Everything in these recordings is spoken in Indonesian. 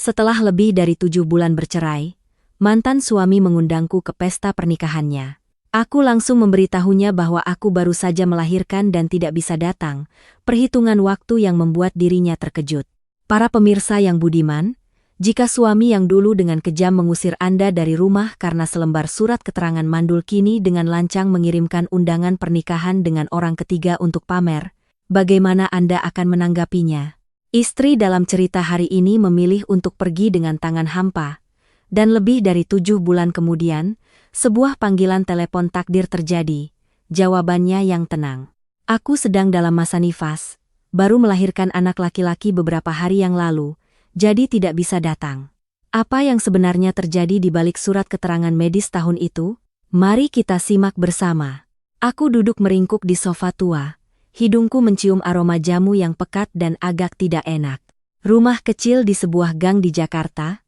Setelah lebih dari 7 bulan bercerai, mantan suami mengundangku ke pesta pernikahannya. Aku langsung memberitahunya bahwa aku baru saja melahirkan dan tidak bisa datang, perhitungan waktu yang membuat dirinya terkejut. Para pemirsa yang budiman, jika suami yang dulu dengan kejam mengusir Anda dari rumah karena selembar surat keterangan mandul kini dengan lancang mengirimkan undangan pernikahan dengan orang ketiga untuk pamer, bagaimana Anda akan menanggapinya? Istri dalam cerita hari ini memilih untuk pergi dengan tangan hampa, dan lebih dari 7 bulan kemudian, sebuah panggilan telepon takdir terjadi. Jawabannya yang tenang. Aku sedang dalam masa nifas, baru melahirkan anak laki-laki beberapa hari yang lalu, jadi tidak bisa datang. Apa yang sebenarnya terjadi di balik surat keterangan medis tahun itu? Mari kita simak bersama. Aku duduk meringkuk di sofa tua. Hidungku mencium aroma jamu yang pekat dan agak tidak enak. Rumah kecil di sebuah gang di Jakarta,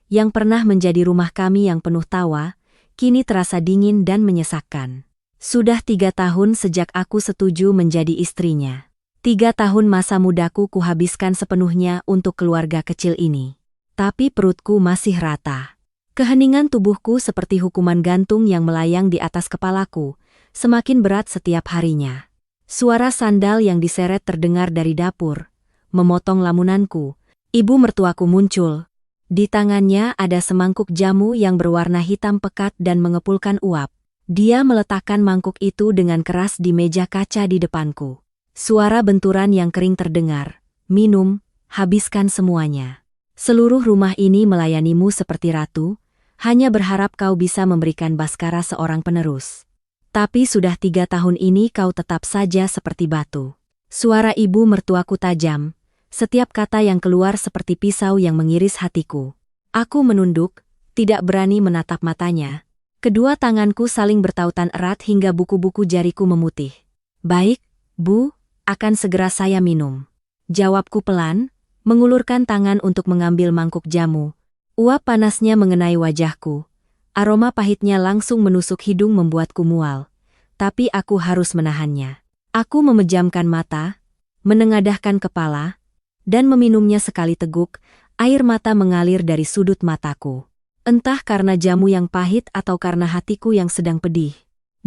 yang pernah menjadi rumah kami yang penuh tawa, kini terasa dingin dan menyesakkan. Sudah 3 tahun sejak aku setuju menjadi istrinya. 3 tahun masa mudaku kuhabiskan sepenuhnya untuk keluarga kecil ini. Tapi perutku masih rata. Keheningan tubuhku seperti hukuman gantung yang melayang di atas kepalaku, semakin berat setiap harinya. Suara sandal yang diseret terdengar dari dapur, memotong lamunanku. Ibu mertuaku muncul. Di tangannya ada semangkuk jamu yang berwarna hitam pekat dan mengepulkan uap. Dia meletakkan mangkuk itu dengan keras di meja kaca di depanku. Suara benturan yang kering terdengar. Minum, habiskan semuanya. Seluruh rumah ini melayanimu seperti ratu, hanya berharap kau bisa memberikan Baskara seorang penerus. Tapi sudah 3 tahun ini kau tetap saja seperti batu. Suara ibu mertuaku tajam, setiap kata yang keluar seperti pisau yang mengiris hatiku. Aku menunduk, tidak berani menatap matanya. Kedua tanganku saling bertautan erat hingga buku-buku jariku memutih. Baik, Bu, akan segera saya minum. Jawabku pelan, mengulurkan tangan untuk mengambil mangkuk jamu. Uap panasnya mengenai wajahku. Aroma pahitnya langsung menusuk hidung membuatku mual. Tapi aku harus menahannya. Aku memejamkan mata, menengadahkan kepala, dan meminumnya sekali teguk, air mata mengalir dari sudut mataku. Entah karena jamu yang pahit atau karena hatiku yang sedang pedih.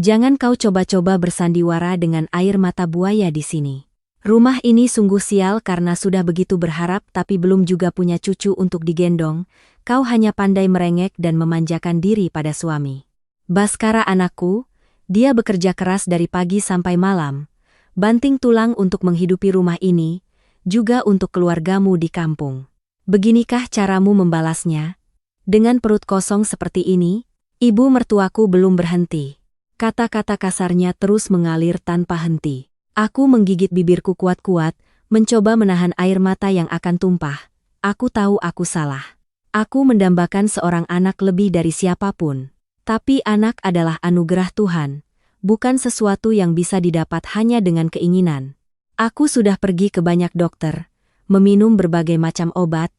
Jangan kau coba-coba bersandiwara dengan air mata buaya di sini. Rumah ini sungguh sial karena sudah begitu berharap tapi belum juga punya cucu untuk digendong. Kau hanya pandai merengek dan memanjakan diri pada suami. Baskara anakku, dia bekerja keras dari pagi sampai malam, banting tulang untuk menghidupi rumah ini, juga untuk keluargamu di kampung. Beginikah caramu membalasnya? Dengan perut kosong seperti ini, ibu mertuaku belum berhenti. Kata-kata kasarnya terus mengalir tanpa henti. Aku menggigit bibirku kuat-kuat, mencoba menahan air mata yang akan tumpah. Aku tahu aku salah. Aku mendambakan seorang anak lebih dari siapapun. Tapi anak adalah anugerah Tuhan, bukan sesuatu yang bisa didapat hanya dengan keinginan. Aku sudah pergi ke banyak dokter, meminum berbagai macam obat,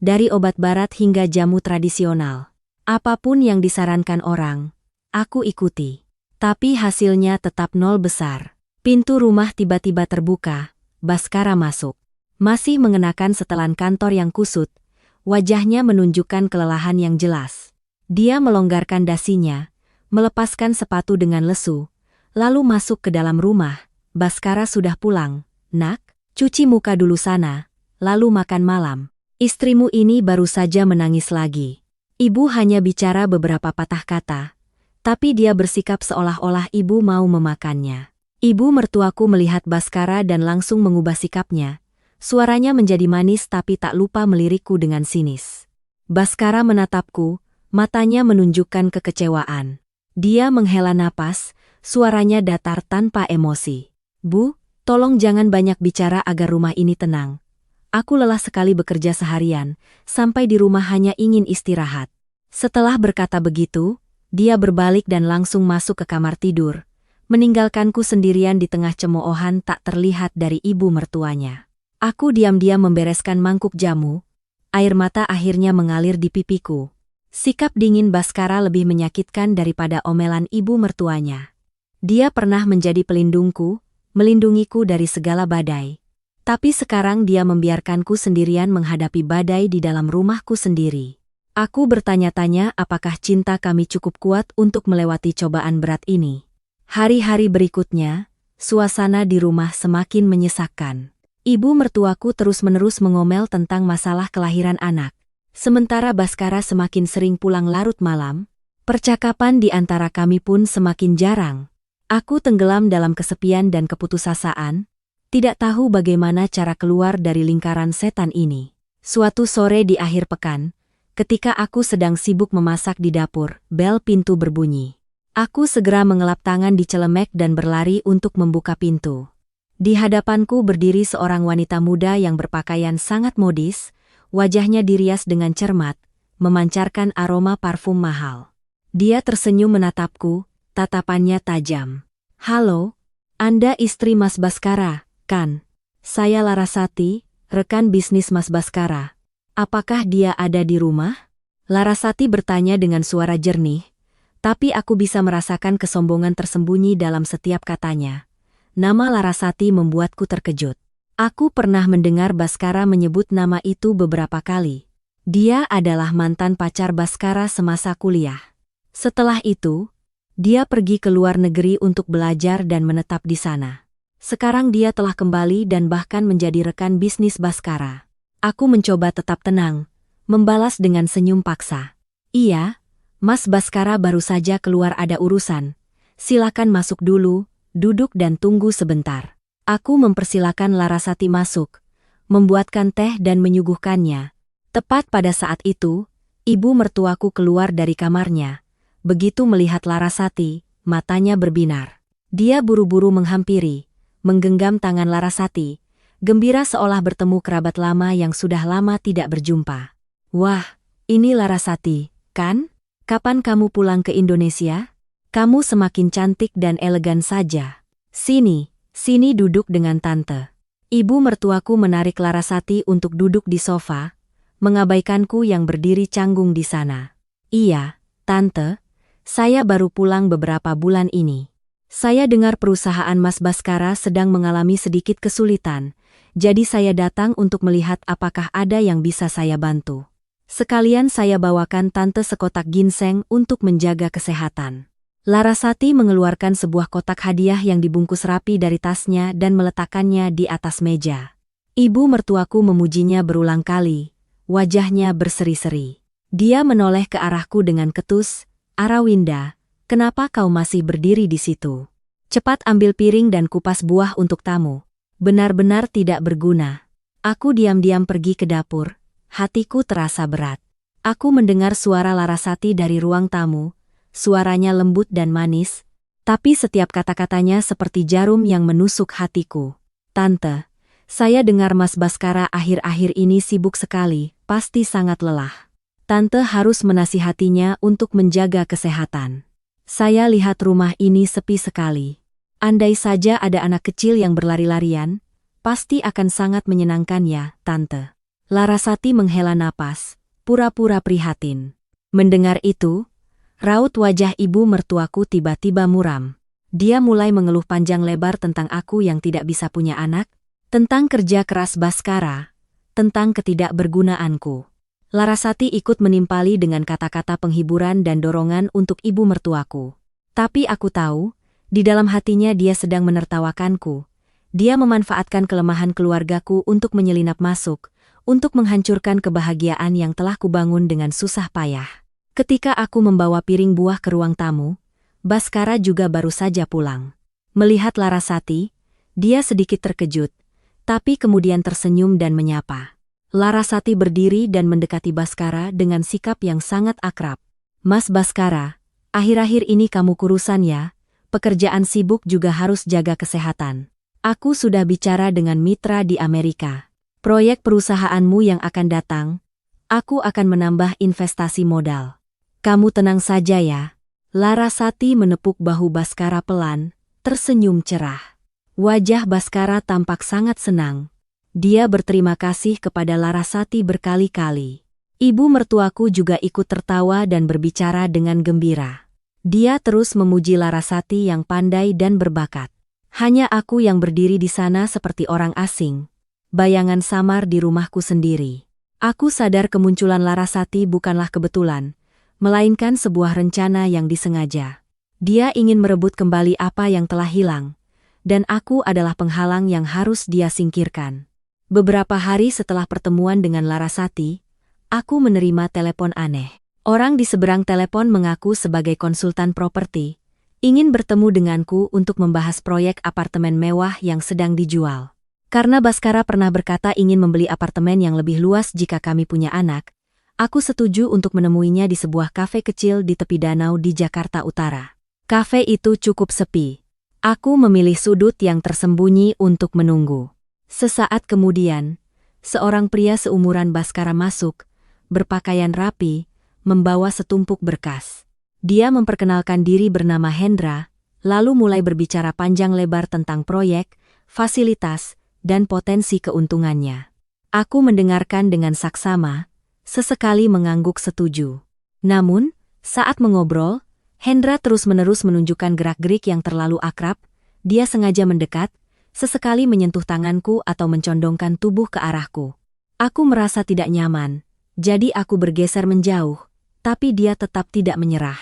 dari obat barat hingga jamu tradisional. Apapun yang disarankan orang, aku ikuti. Tapi hasilnya tetap nol besar. Pintu rumah tiba-tiba terbuka, Baskara masuk. Masih mengenakan setelan kantor yang kusut, wajahnya menunjukkan kelelahan yang jelas. Dia melonggarkan dasinya, melepaskan sepatu dengan lesu, lalu masuk ke dalam rumah. Baskara sudah pulang, nak, cuci muka dulu sana, lalu makan malam. Istrimu ini baru saja menangis lagi. Ibu hanya bicara beberapa patah kata, tapi dia bersikap seolah-olah ibu mau memakannya. Ibu mertuaku melihat Baskara dan langsung mengubah sikapnya. Suaranya menjadi manis tapi tak lupa melirikku dengan sinis. Baskara menatapku, matanya menunjukkan kekecewaan. Dia menghela napas, suaranya datar tanpa emosi. Bu, tolong jangan banyak bicara agar rumah ini tenang. Aku lelah sekali bekerja seharian, sampai di rumah hanya ingin istirahat. Setelah berkata begitu, dia berbalik dan langsung masuk ke kamar tidur, meninggalkanku sendirian di tengah cemoohan tak terlihat dari ibu mertuanya. Aku diam-diam membereskan mangkuk jamu, air mata akhirnya mengalir di pipiku. Sikap dingin Baskara lebih menyakitkan daripada omelan ibu mertuanya. Dia pernah menjadi pelindungku, melindungiku dari segala badai. Tapi sekarang dia membiarkanku sendirian menghadapi badai di dalam rumahku sendiri. Aku bertanya-tanya apakah cinta kami cukup kuat untuk melewati cobaan berat ini. Hari-hari berikutnya, suasana di rumah semakin menyesakkan. Ibu mertuaku terus-menerus mengomel tentang masalah kelahiran anak. Sementara Baskara semakin sering pulang larut malam, percakapan di antara kami pun semakin jarang. Aku tenggelam dalam kesepian dan keputusasaan, tidak tahu bagaimana cara keluar dari lingkaran setan ini. Suatu sore di akhir pekan, ketika aku sedang sibuk memasak di dapur, bel pintu berbunyi. Aku segera mengelap tangan di celemek dan berlari untuk membuka pintu. Di hadapanku berdiri seorang wanita muda yang berpakaian sangat modis, wajahnya dirias dengan cermat, memancarkan aroma parfum mahal. Dia tersenyum menatapku, tatapannya tajam. "Halo, Anda istri Mas Baskara, kan? Saya Larasati, rekan bisnis Mas Baskara. Apakah dia ada di rumah?" Larasati bertanya dengan suara jernih, tapi aku bisa merasakan kesombongan tersembunyi dalam setiap katanya. Nama Larasati membuatku terkejut. Aku pernah mendengar Baskara menyebut nama itu beberapa kali. Dia adalah mantan pacar Baskara semasa kuliah. Setelah itu, dia pergi ke luar negeri untuk belajar dan menetap di sana. Sekarang dia telah kembali dan bahkan menjadi rekan bisnis Baskara. Aku mencoba tetap tenang, membalas dengan senyum paksa. "Iya, Mas Baskara baru saja keluar ada urusan. Silakan masuk dulu, duduk dan tunggu sebentar." Aku mempersilakan Larasati masuk, membuatkan teh dan menyuguhkannya. Tepat pada saat itu, ibu mertuaku keluar dari kamarnya. Begitu melihat Larasati, matanya berbinar. Dia buru-buru menghampiri, menggenggam tangan Larasati, gembira seolah bertemu kerabat lama yang sudah lama tidak berjumpa. "Wah, ini Larasati, kan? Kapan kamu pulang ke Indonesia? Kamu semakin cantik dan elegan saja. Sini duduk dengan tante." Ibu mertuaku menarik Larasati untuk duduk di sofa, mengabaikanku yang berdiri canggung di sana. "Iya, tante, saya baru pulang beberapa bulan ini. Saya dengar perusahaan Mas Baskara sedang mengalami sedikit kesulitan, jadi saya datang untuk melihat apakah ada yang bisa saya bantu. Sekalian saya bawakan tante sekotak ginseng untuk menjaga kesehatan." Larasati mengeluarkan sebuah kotak hadiah yang dibungkus rapi dari tasnya dan meletakkannya di atas meja. Ibu mertuaku memujinya berulang kali, wajahnya berseri-seri. Dia menoleh ke arahku dengan ketus, "Arawinda, kenapa kau masih berdiri di situ? Cepat ambil piring dan kupas buah untuk tamu. Benar-benar tidak berguna." Aku diam-diam pergi ke dapur, hatiku terasa berat. Aku mendengar suara Larasati dari ruang tamu, suaranya lembut dan manis, tapi setiap kata-katanya seperti jarum yang menusuk hatiku. "Tante, saya dengar Mas Baskara akhir-akhir ini sibuk sekali, pasti sangat lelah. Tante harus menasihatinya untuk menjaga kesehatan. Saya lihat rumah ini sepi sekali. Andai saja ada anak kecil yang berlari-larian, pasti akan sangat menyenangkan ya, Tante." Larasati menghela napas, pura-pura prihatin. Mendengar itu, raut wajah ibu mertuaku tiba-tiba muram. Dia mulai mengeluh panjang lebar tentang aku yang tidak bisa punya anak, tentang kerja keras Baskara, tentang ketidakbergunaanku. Larasati ikut menimpali dengan kata-kata penghiburan dan dorongan untuk ibu mertuaku. Tapi aku tahu, di dalam hatinya dia sedang menertawakanku. Dia memanfaatkan kelemahan keluargaku untuk menyelinap masuk, untuk menghancurkan kebahagiaan yang telah kubangun dengan susah payah. Ketika aku membawa piring buah ke ruang tamu, Baskara juga baru saja pulang. Melihat Larasati, dia sedikit terkejut, tapi kemudian tersenyum dan menyapa. Larasati berdiri dan mendekati Baskara dengan sikap yang sangat akrab. "Mas Baskara, akhir-akhir ini kamu kurusan ya, pekerjaan sibuk juga harus jaga kesehatan. Aku sudah bicara dengan mitra di Amerika. Proyek perusahaanmu yang akan datang, aku akan menambah investasi modal. Kamu tenang saja ya." Larasati menepuk bahu Baskara pelan, tersenyum cerah. Wajah Baskara tampak sangat senang. Dia berterima kasih kepada Larasati berkali-kali. Ibu mertuaku juga ikut tertawa dan berbicara dengan gembira. Dia terus memuji Larasati yang pandai dan berbakat. Hanya aku yang berdiri di sana seperti orang asing, bayangan samar di rumahku sendiri. Aku sadar kemunculan Larasati bukanlah kebetulan, melainkan sebuah rencana yang disengaja. Dia ingin merebut kembali apa yang telah hilang, dan aku adalah penghalang yang harus dia singkirkan. Beberapa hari setelah pertemuan dengan Larasati, aku menerima telepon aneh. Orang di seberang telepon mengaku sebagai konsultan properti, ingin bertemu denganku untuk membahas proyek apartemen mewah yang sedang dijual. Karena Baskara pernah berkata ingin membeli apartemen yang lebih luas jika kami punya anak, aku setuju untuk menemuinya di sebuah kafe kecil di tepi danau di Jakarta Utara. Kafe itu cukup sepi. Aku memilih sudut yang tersembunyi untuk menunggu. Sesaat kemudian, seorang pria seumuran Baskara masuk, berpakaian rapi, membawa setumpuk berkas. Dia memperkenalkan diri bernama Hendra, lalu mulai berbicara panjang lebar tentang proyek, fasilitas, dan potensi keuntungannya. Aku mendengarkan dengan saksama, sesekali mengangguk setuju. Namun, saat mengobrol, Hendra terus-menerus menunjukkan gerak-gerik yang terlalu akrab. Dia sengaja mendekat, sesekali menyentuh tanganku atau mencondongkan tubuh ke arahku. Aku merasa tidak nyaman, jadi aku bergeser menjauh, tapi dia tetap tidak menyerah.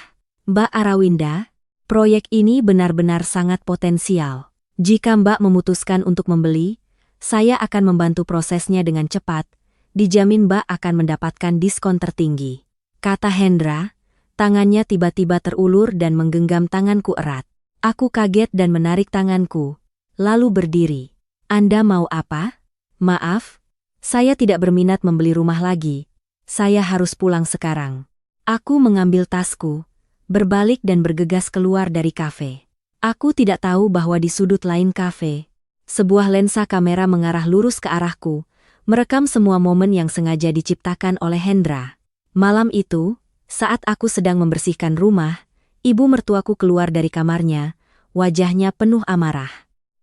Mbak Arawinda, proyek ini benar-benar sangat potensial. Jika Mbak memutuskan untuk membeli, saya akan membantu prosesnya dengan cepat, dijamin Mbak akan mendapatkan diskon tertinggi. Kata Hendra, tangannya tiba-tiba terulur dan menggenggam tanganku erat. Aku kaget dan menarik tanganku, lalu berdiri. Anda mau apa? Maaf, saya tidak berminat membeli rumah lagi. Saya harus pulang sekarang. Aku mengambil tasku, berbalik dan bergegas keluar dari kafe. Aku tidak tahu bahwa di sudut lain kafe, sebuah lensa kamera mengarah lurus ke arahku, merekam semua momen yang sengaja diciptakan oleh Hendra. Malam itu, saat aku sedang membersihkan rumah, ibu mertuaku keluar dari kamarnya, wajahnya penuh amarah.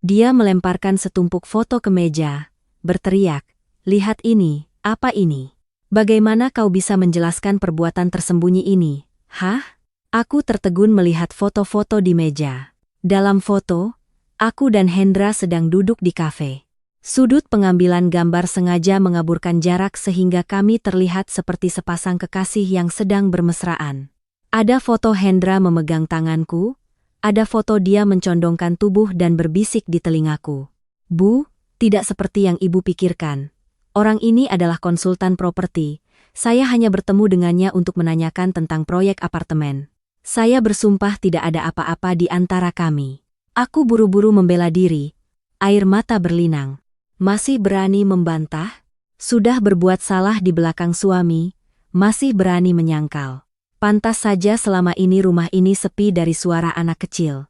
Dia melemparkan setumpuk foto ke meja, berteriak, "Lihat ini, apa ini? Bagaimana kau bisa menjelaskan perbuatan tersembunyi ini? Hah?" Aku tertegun melihat foto-foto di meja. Dalam foto, aku dan Hendra sedang duduk di kafe. Sudut pengambilan gambar sengaja mengaburkan jarak sehingga kami terlihat seperti sepasang kekasih yang sedang bermesraan. Ada foto Hendra memegang tanganku, ada foto dia mencondongkan tubuh dan berbisik di telingaku. "Bu, tidak seperti yang ibu pikirkan. Orang ini adalah konsultan properti. Saya hanya bertemu dengannya untuk menanyakan tentang proyek apartemen. Saya bersumpah tidak ada apa-apa di antara kami." Aku buru-buru membela diri, air mata berlinang. Masih berani membantah? Sudah berbuat salah di belakang suami, masih berani menyangkal. Pantas saja selama ini rumah ini sepi dari suara anak kecil.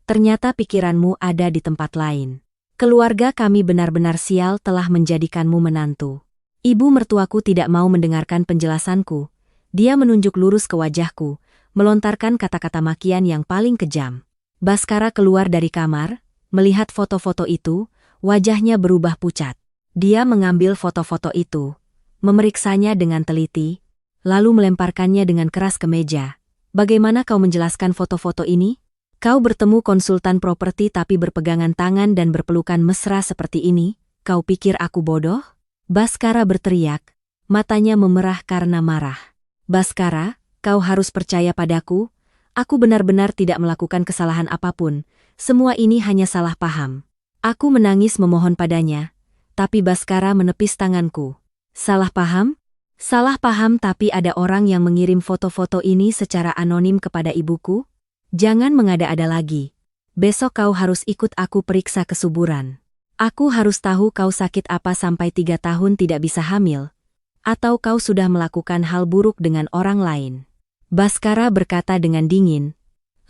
Ternyata pikiranmu ada di tempat lain. Keluarga kami benar-benar sial telah menjadikanmu menantu. Ibu mertuaku tidak mau mendengarkan penjelasanku. Dia menunjuk lurus ke wajahku, melontarkan kata-kata makian yang paling kejam. Baskara keluar dari kamar, melihat foto-foto itu, wajahnya berubah pucat. Dia mengambil foto-foto itu, memeriksanya dengan teliti, lalu melemparkannya dengan keras ke meja. "Bagaimana kau menjelaskan foto-foto ini? Kau bertemu konsultan properti tapi berpegangan tangan dan berpelukan mesra seperti ini, kau pikir aku bodoh?" Baskara berteriak, matanya memerah karena marah. "Baskara, kau harus percaya padaku. Aku benar-benar tidak melakukan kesalahan apapun, semua ini hanya salah paham." Aku menangis memohon padanya, tapi Baskara menepis tanganku. "Salah paham? Salah paham tapi ada orang yang mengirim foto-foto ini secara anonim kepada ibuku? Jangan mengada-ada lagi. Besok kau harus ikut aku periksa kesuburan. Aku harus tahu kau sakit apa sampai 3 tahun tidak bisa hamil, atau kau sudah melakukan hal buruk dengan orang lain." Baskara berkata dengan dingin,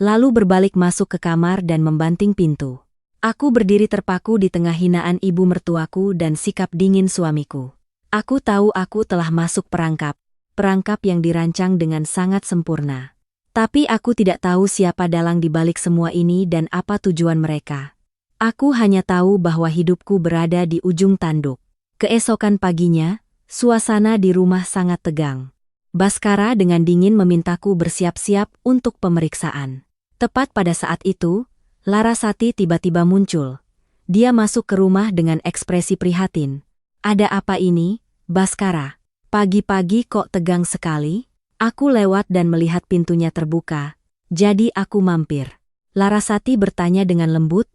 lalu berbalik masuk ke kamar dan membanting pintu. Aku berdiri terpaku di tengah hinaan ibu mertuaku dan sikap dingin suamiku. Aku tahu aku telah masuk perangkap yang dirancang dengan sangat sempurna. Tapi aku tidak tahu siapa dalang di balik semua ini dan apa tujuan mereka. Aku hanya tahu bahwa hidupku berada di ujung tanduk. Keesokan paginya, suasana di rumah sangat tegang. Baskara dengan dingin memintaku bersiap-siap untuk pemeriksaan. Tepat pada saat itu, Larasati tiba-tiba muncul. Dia masuk ke rumah dengan ekspresi prihatin, Ada apa ini, Baskara? Pagi-pagi kok tegang sekali? Aku lewat dan melihat pintunya terbuka, jadi aku mampir. Larasati bertanya dengan lembut,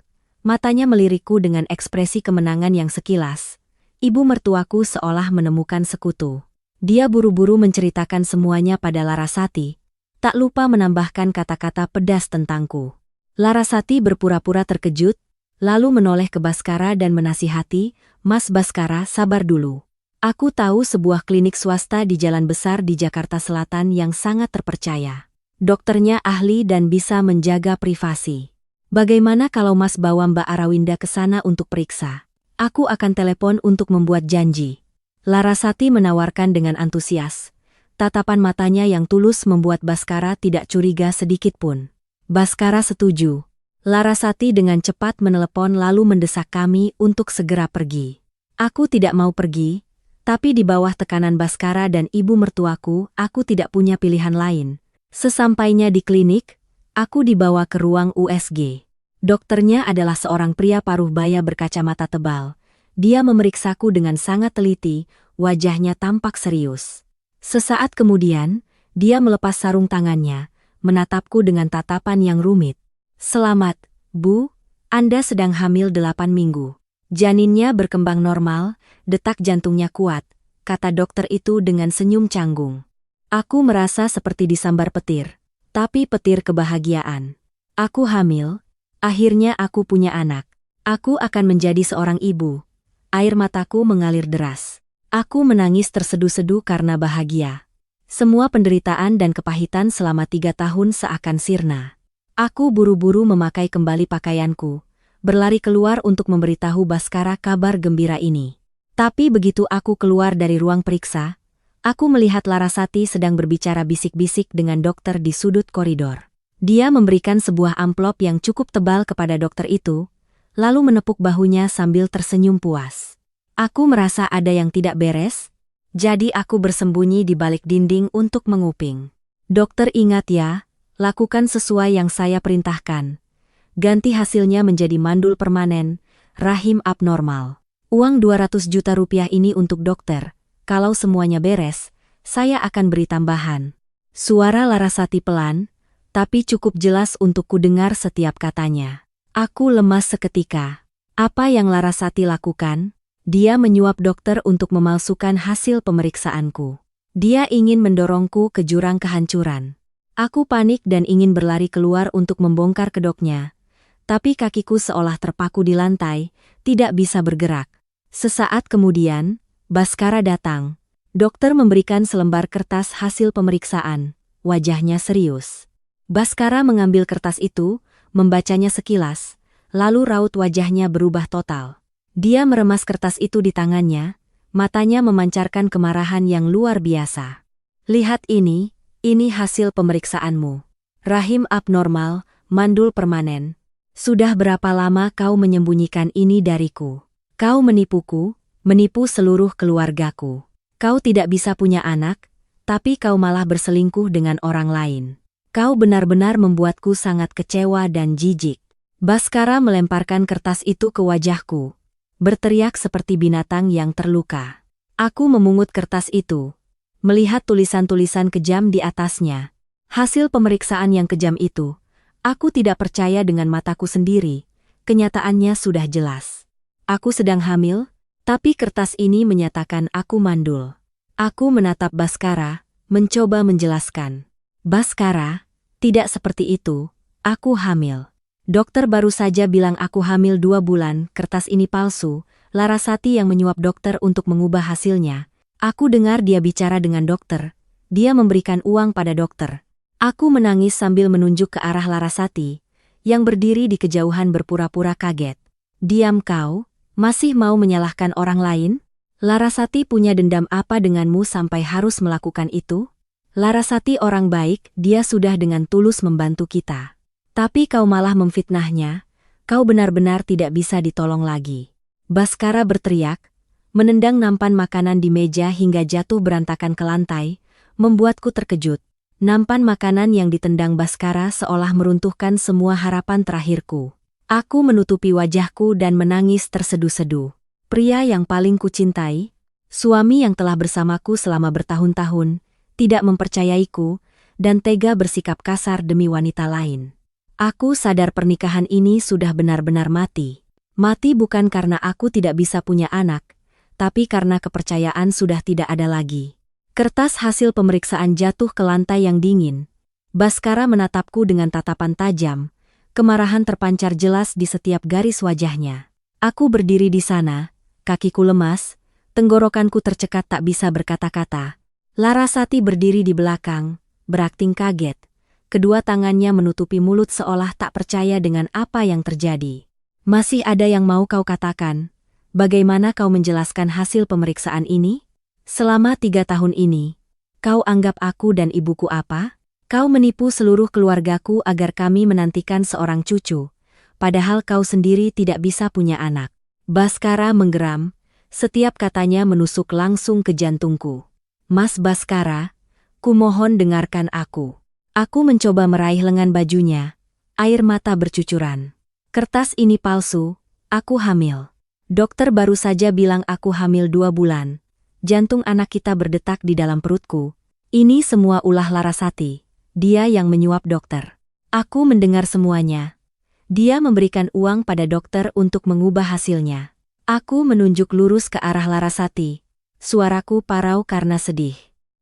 matanya melirikku dengan ekspresi kemenangan yang sekilas. Ibu mertuaku seolah menemukan sekutu. Dia buru-buru menceritakan semuanya pada Larasati, tak lupa menambahkan kata-kata pedas tentangku. Larasati berpura-pura terkejut, lalu menoleh ke Baskara dan menasihati, "Mas Baskara, sabar dulu. Aku tahu sebuah klinik swasta di jalan besar di Jakarta Selatan yang sangat terpercaya. Dokternya ahli dan bisa menjaga privasi. Bagaimana kalau Mas bawa Mbak Arawinda ke sana untuk periksa? Aku akan telepon untuk membuat janji." Larasati menawarkan dengan antusias. Tatapan matanya yang tulus membuat Baskara tidak curiga sedikitpun. Baskara setuju. Larasati dengan cepat menelepon lalu mendesak kami untuk segera pergi. Aku tidak mau pergi, tapi di bawah tekanan Baskara dan ibu mertuaku, aku tidak punya pilihan lain. Sesampainya di klinik, aku dibawa ke ruang USG. Dokternya adalah seorang pria paruh baya berkacamata tebal. Dia memeriksaku dengan sangat teliti, wajahnya tampak serius. Sesaat kemudian, dia melepas sarung tangannya, menatapku dengan tatapan yang rumit. "Selamat, Bu, Anda sedang hamil 8 minggu. Janinnya berkembang normal, detak jantungnya kuat," kata dokter itu dengan senyum canggung. Aku merasa seperti disambar petir, tapi petir kebahagiaan. Aku hamil, akhirnya aku punya anak. Aku akan menjadi seorang ibu. Air mataku mengalir deras. Aku menangis terseduh-seduh karena bahagia. Semua penderitaan dan kepahitan selama 3 tahun seakan sirna. Aku buru-buru memakai kembali pakaianku, berlari keluar untuk memberitahu Baskara kabar gembira ini. Tapi begitu aku keluar dari ruang periksa, aku melihat Larasati sedang berbicara bisik-bisik dengan dokter di sudut koridor. Dia memberikan sebuah amplop yang cukup tebal kepada dokter itu, lalu menepuk bahunya sambil tersenyum puas. Aku merasa ada yang tidak beres, jadi aku bersembunyi di balik dinding untuk menguping. "Dokter, ingat ya, lakukan sesuai yang saya perintahkan. Ganti hasilnya menjadi mandul permanen, rahim abnormal. Uang 200 juta rupiah ini untuk dokter. Kalau semuanya beres, saya akan beri tambahan." Suara Larasati pelan, tapi cukup jelas untuk kudengar setiap katanya. Aku lemas seketika. Apa yang Larasati lakukan? Dia menyuap dokter untuk memalsukan hasil pemeriksaanku. Dia ingin mendorongku ke jurang kehancuran. Aku panik dan ingin berlari keluar untuk membongkar kedoknya. Tapi kakiku seolah terpaku di lantai, tidak bisa bergerak. Sesaat kemudian, Baskara datang. Dokter memberikan selembar kertas hasil pemeriksaan. Wajahnya serius. Baskara mengambil kertas itu, membacanya sekilas, lalu raut wajahnya berubah total. Dia meremas kertas itu di tangannya, matanya memancarkan kemarahan yang luar biasa. "Lihat ini hasil pemeriksaanmu. Rahim abnormal, mandul permanen. Sudah berapa lama kau menyembunyikan ini dariku? Kau menipuku, menipu seluruh keluargaku. Kau tidak bisa punya anak, tapi kau malah berselingkuh dengan orang lain. Kau benar-benar membuatku sangat kecewa dan jijik." Baskara melemparkan kertas itu ke wajahku, berteriak seperti binatang yang terluka. Aku memungut kertas itu, melihat tulisan-tulisan kejam di atasnya. Hasil pemeriksaan yang kejam itu, aku tidak percaya dengan mataku sendiri. Kenyataannya sudah jelas. Aku sedang hamil, tapi kertas ini menyatakan aku mandul. Aku menatap Baskara, mencoba menjelaskan. "Baskara, tidak seperti itu, aku hamil. Dokter baru saja bilang aku hamil 2 bulan, kertas ini palsu." Larasati yang menyuap dokter untuk mengubah hasilnya. Aku dengar dia bicara dengan dokter. Dia memberikan uang pada dokter. Aku menangis sambil menunjuk ke arah Larasati, yang berdiri di kejauhan berpura-pura kaget. "Diam kau, masih mau menyalahkan orang lain? Larasati punya dendam apa denganmu sampai harus melakukan itu? Larasati orang baik, dia sudah dengan tulus membantu kita. Tapi kau malah memfitnahnya, kau benar-benar tidak bisa ditolong lagi." Baskara berteriak, menendang nampan makanan di meja hingga jatuh berantakan ke lantai, membuatku terkejut. Nampan makanan yang ditendang Baskara seolah meruntuhkan semua harapan terakhirku. Aku menutupi wajahku dan menangis terseduh-seduh. Pria yang paling kucintai, suami yang telah bersamaku selama bertahun-tahun, tidak mempercayaiku, dan tega bersikap kasar demi wanita lain. Aku sadar pernikahan ini sudah benar-benar mati. Mati bukan karena aku tidak bisa punya anak, tapi karena kepercayaan sudah tidak ada lagi. Kertas hasil pemeriksaan jatuh ke lantai yang dingin. Baskara menatapku dengan tatapan tajam, kemarahan terpancar jelas di setiap garis wajahnya. Aku berdiri di sana, kakiku lemas, tenggorokanku tercekat tak bisa berkata-kata. Larasati berdiri di belakang, berakting kaget. Kedua tangannya menutupi mulut seolah tak percaya dengan apa yang terjadi. Masih ada yang mau kau katakan? Bagaimana kau menjelaskan hasil pemeriksaan ini? Selama 3 tahun ini, kau anggap aku dan ibuku apa? Kau menipu seluruh keluargaku agar kami menantikan seorang cucu, padahal kau sendiri tidak bisa punya anak. Baskara menggeram, setiap katanya menusuk langsung ke jantungku. Mas Baskara, kumohon dengarkan aku. Aku mencoba meraih lengan bajunya, air mata bercucuran. Kertas ini palsu, aku hamil. Dokter baru saja bilang aku hamil 2 bulan. Jantung anak kita berdetak di dalam perutku. Ini semua ulah Larasati. Dia yang menyuap dokter. Aku mendengar semuanya. Dia memberikan uang pada dokter untuk mengubah hasilnya. Aku menunjuk lurus ke arah Larasati. Suaraku parau karena sedih.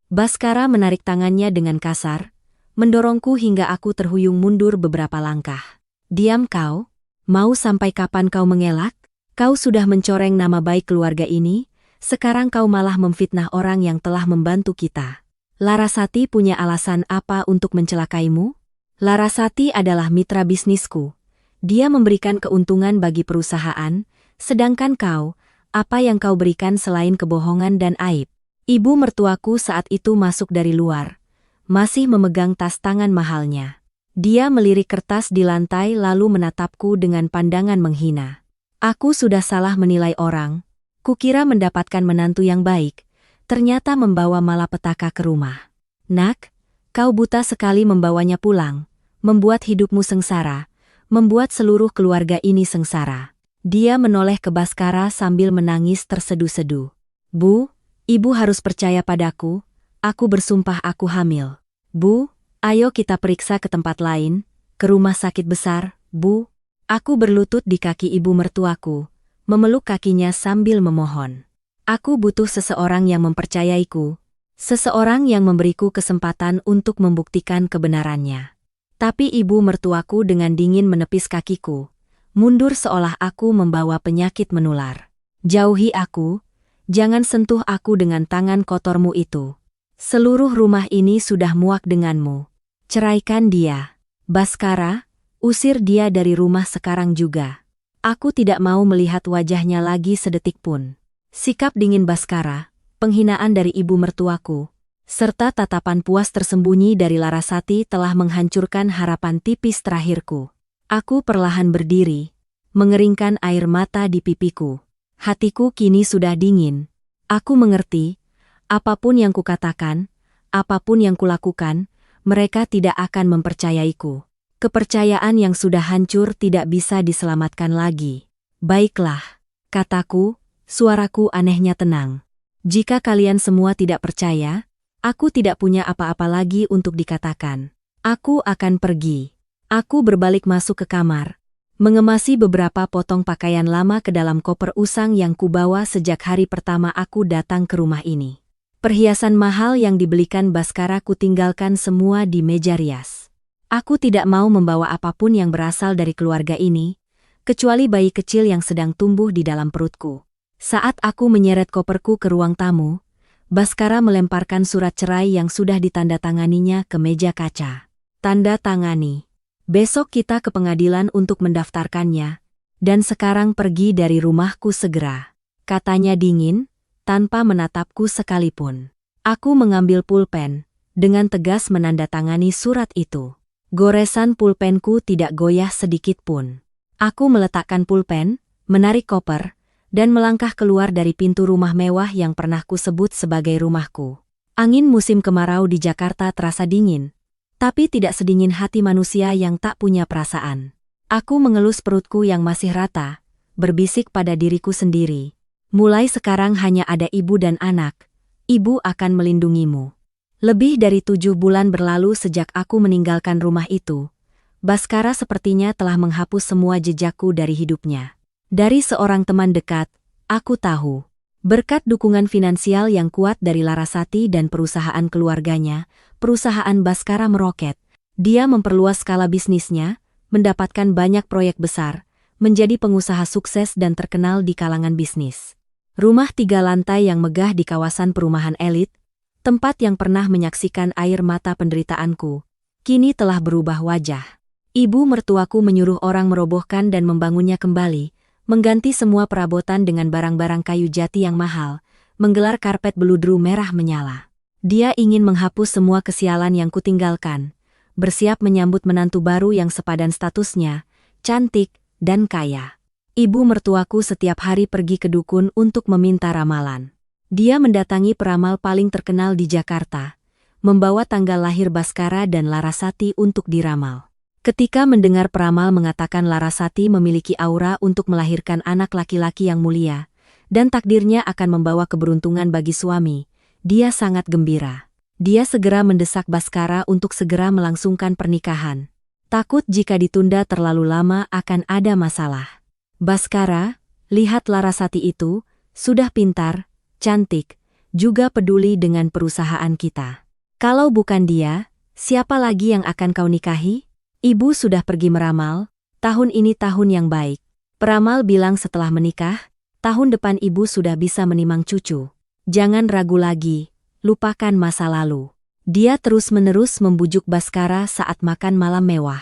Baskara menarik tangannya dengan kasar, mendorongku hingga aku terhuyung mundur beberapa langkah. Diam kau? Mau sampai kapan kau mengelak? Kau sudah mencoreng nama baik keluarga ini, sekarang kau malah memfitnah orang yang telah membantu kita. Larasati punya alasan apa untuk mencelakaimu? Larasati adalah mitra bisnisku. Dia memberikan keuntungan bagi perusahaan, sedangkan kau, apa yang kau berikan selain kebohongan dan aib? Ibu mertuaku saat itu masuk dari luar, masih memegang tas tangan mahalnya. Dia melirik kertas di lantai lalu menatapku dengan pandangan menghina. Aku sudah salah menilai orang. Kukira mendapatkan menantu yang baik, ternyata membawa malapetaka ke rumah. Nak, kau buta sekali membawanya pulang, membuat hidupmu sengsara, membuat seluruh keluarga ini sengsara. Dia menoleh ke Baskara sambil menangis terseduh-seduh. Bu, ibu harus percaya padaku, aku bersumpah aku hamil. Bu, ayo kita periksa ke tempat lain, ke rumah sakit besar, Bu. Aku berlutut di kaki ibu mertuaku, memeluk kakinya sambil memohon. Aku butuh seseorang yang mempercayaiku, seseorang yang memberiku kesempatan untuk membuktikan kebenarannya. Tapi ibu mertuaku dengan dingin menepis kakiku, mundur seolah aku membawa penyakit menular. Jauhi aku, jangan sentuh aku dengan tangan kotormu itu. Seluruh rumah ini sudah muak denganmu. Ceraikan dia. Baskara, usir dia dari rumah sekarang juga. Aku tidak mau melihat wajahnya lagi sedetik pun. Sikap dingin Baskara, penghinaan dari ibu mertuaku, serta tatapan puas tersembunyi dari Larasati telah menghancurkan harapan tipis terakhirku. Aku perlahan berdiri, mengeringkan air mata di pipiku. Hatiku kini sudah dingin. Aku mengerti, apapun yang kukatakan, apapun yang kulakukan, mereka tidak akan mempercayaiku. Kepercayaan yang sudah hancur tidak bisa diselamatkan lagi. Baiklah, kataku, suaraku anehnya tenang. Jika kalian semua tidak percaya, aku tidak punya apa-apa lagi untuk dikatakan. Aku akan pergi. Aku berbalik masuk ke kamar, mengemasi beberapa potong pakaian lama ke dalam koper usang yang kubawa sejak hari pertama aku datang ke rumah ini. Perhiasan mahal yang dibelikan Baskara kutinggalkan semua di meja rias. Aku tidak mau membawa apapun yang berasal dari keluarga ini, kecuali bayi kecil yang sedang tumbuh di dalam perutku. Saat aku menyeret koperku ke ruang tamu, Baskara melemparkan surat cerai yang sudah ditandatanganinya ke meja kaca. Tanda tangani. Besok kita ke pengadilan untuk mendaftarkannya, dan sekarang pergi dari rumahku segera. Katanya dingin, tanpa menatapku sekalipun. Aku mengambil pulpen, dengan tegas menandatangani surat itu. Goresan pulpenku tidak goyah sedikit pun. Aku meletakkan pulpen, menarik koper, dan melangkah keluar dari pintu rumah mewah yang pernah kusebut sebagai rumahku. Angin musim kemarau di Jakarta terasa dingin, tapi tidak sedingin hati manusia yang tak punya perasaan. Aku mengelus perutku yang masih rata, berbisik pada diriku sendiri. Mulai sekarang hanya ada ibu dan anak. Ibu akan melindungimu. Lebih dari 7 bulan berlalu sejak aku meninggalkan rumah itu. Baskara sepertinya telah menghapus semua jejakku dari hidupnya. Dari seorang teman dekat, aku tahu. Berkat dukungan finansial yang kuat dari Larasati dan perusahaan keluarganya, perusahaan Baskara meroket. Dia memperluas skala bisnisnya, mendapatkan banyak proyek besar, menjadi pengusaha sukses dan terkenal di kalangan bisnis. Rumah 3 lantai yang megah di kawasan perumahan elit, tempat yang pernah menyaksikan air mata penderitaanku, kini telah berubah wajah. Ibu mertuaku menyuruh orang merobohkan dan membangunnya kembali, mengganti semua perabotan dengan barang-barang kayu jati yang mahal, menggelar karpet beludru merah menyala. Dia ingin menghapus semua kesialan yang kutinggalkan, bersiap menyambut menantu baru yang sepadan statusnya, cantik, dan kaya. Ibu mertuaku setiap hari pergi ke dukun untuk meminta ramalan. Dia mendatangi peramal paling terkenal di Jakarta, membawa tanggal lahir Baskara dan Larasati untuk diramal. Ketika mendengar peramal mengatakan Larasati memiliki aura untuk melahirkan anak laki-laki yang mulia, dan takdirnya akan membawa keberuntungan bagi suami, dia sangat gembira. Dia segera mendesak Baskara untuk segera melangsungkan pernikahan. Takut jika ditunda terlalu lama akan ada masalah. Baskara, lihat Larasati itu, sudah pintar, cantik, juga peduli dengan perusahaan kita. Kalau bukan dia, siapa lagi yang akan kau nikahi? Ibu sudah pergi meramal, tahun ini tahun yang baik. Peramal bilang setelah menikah, tahun depan ibu sudah bisa menimang cucu. Jangan ragu lagi, lupakan masa lalu. Dia terus-menerus membujuk Baskara saat makan malam mewah.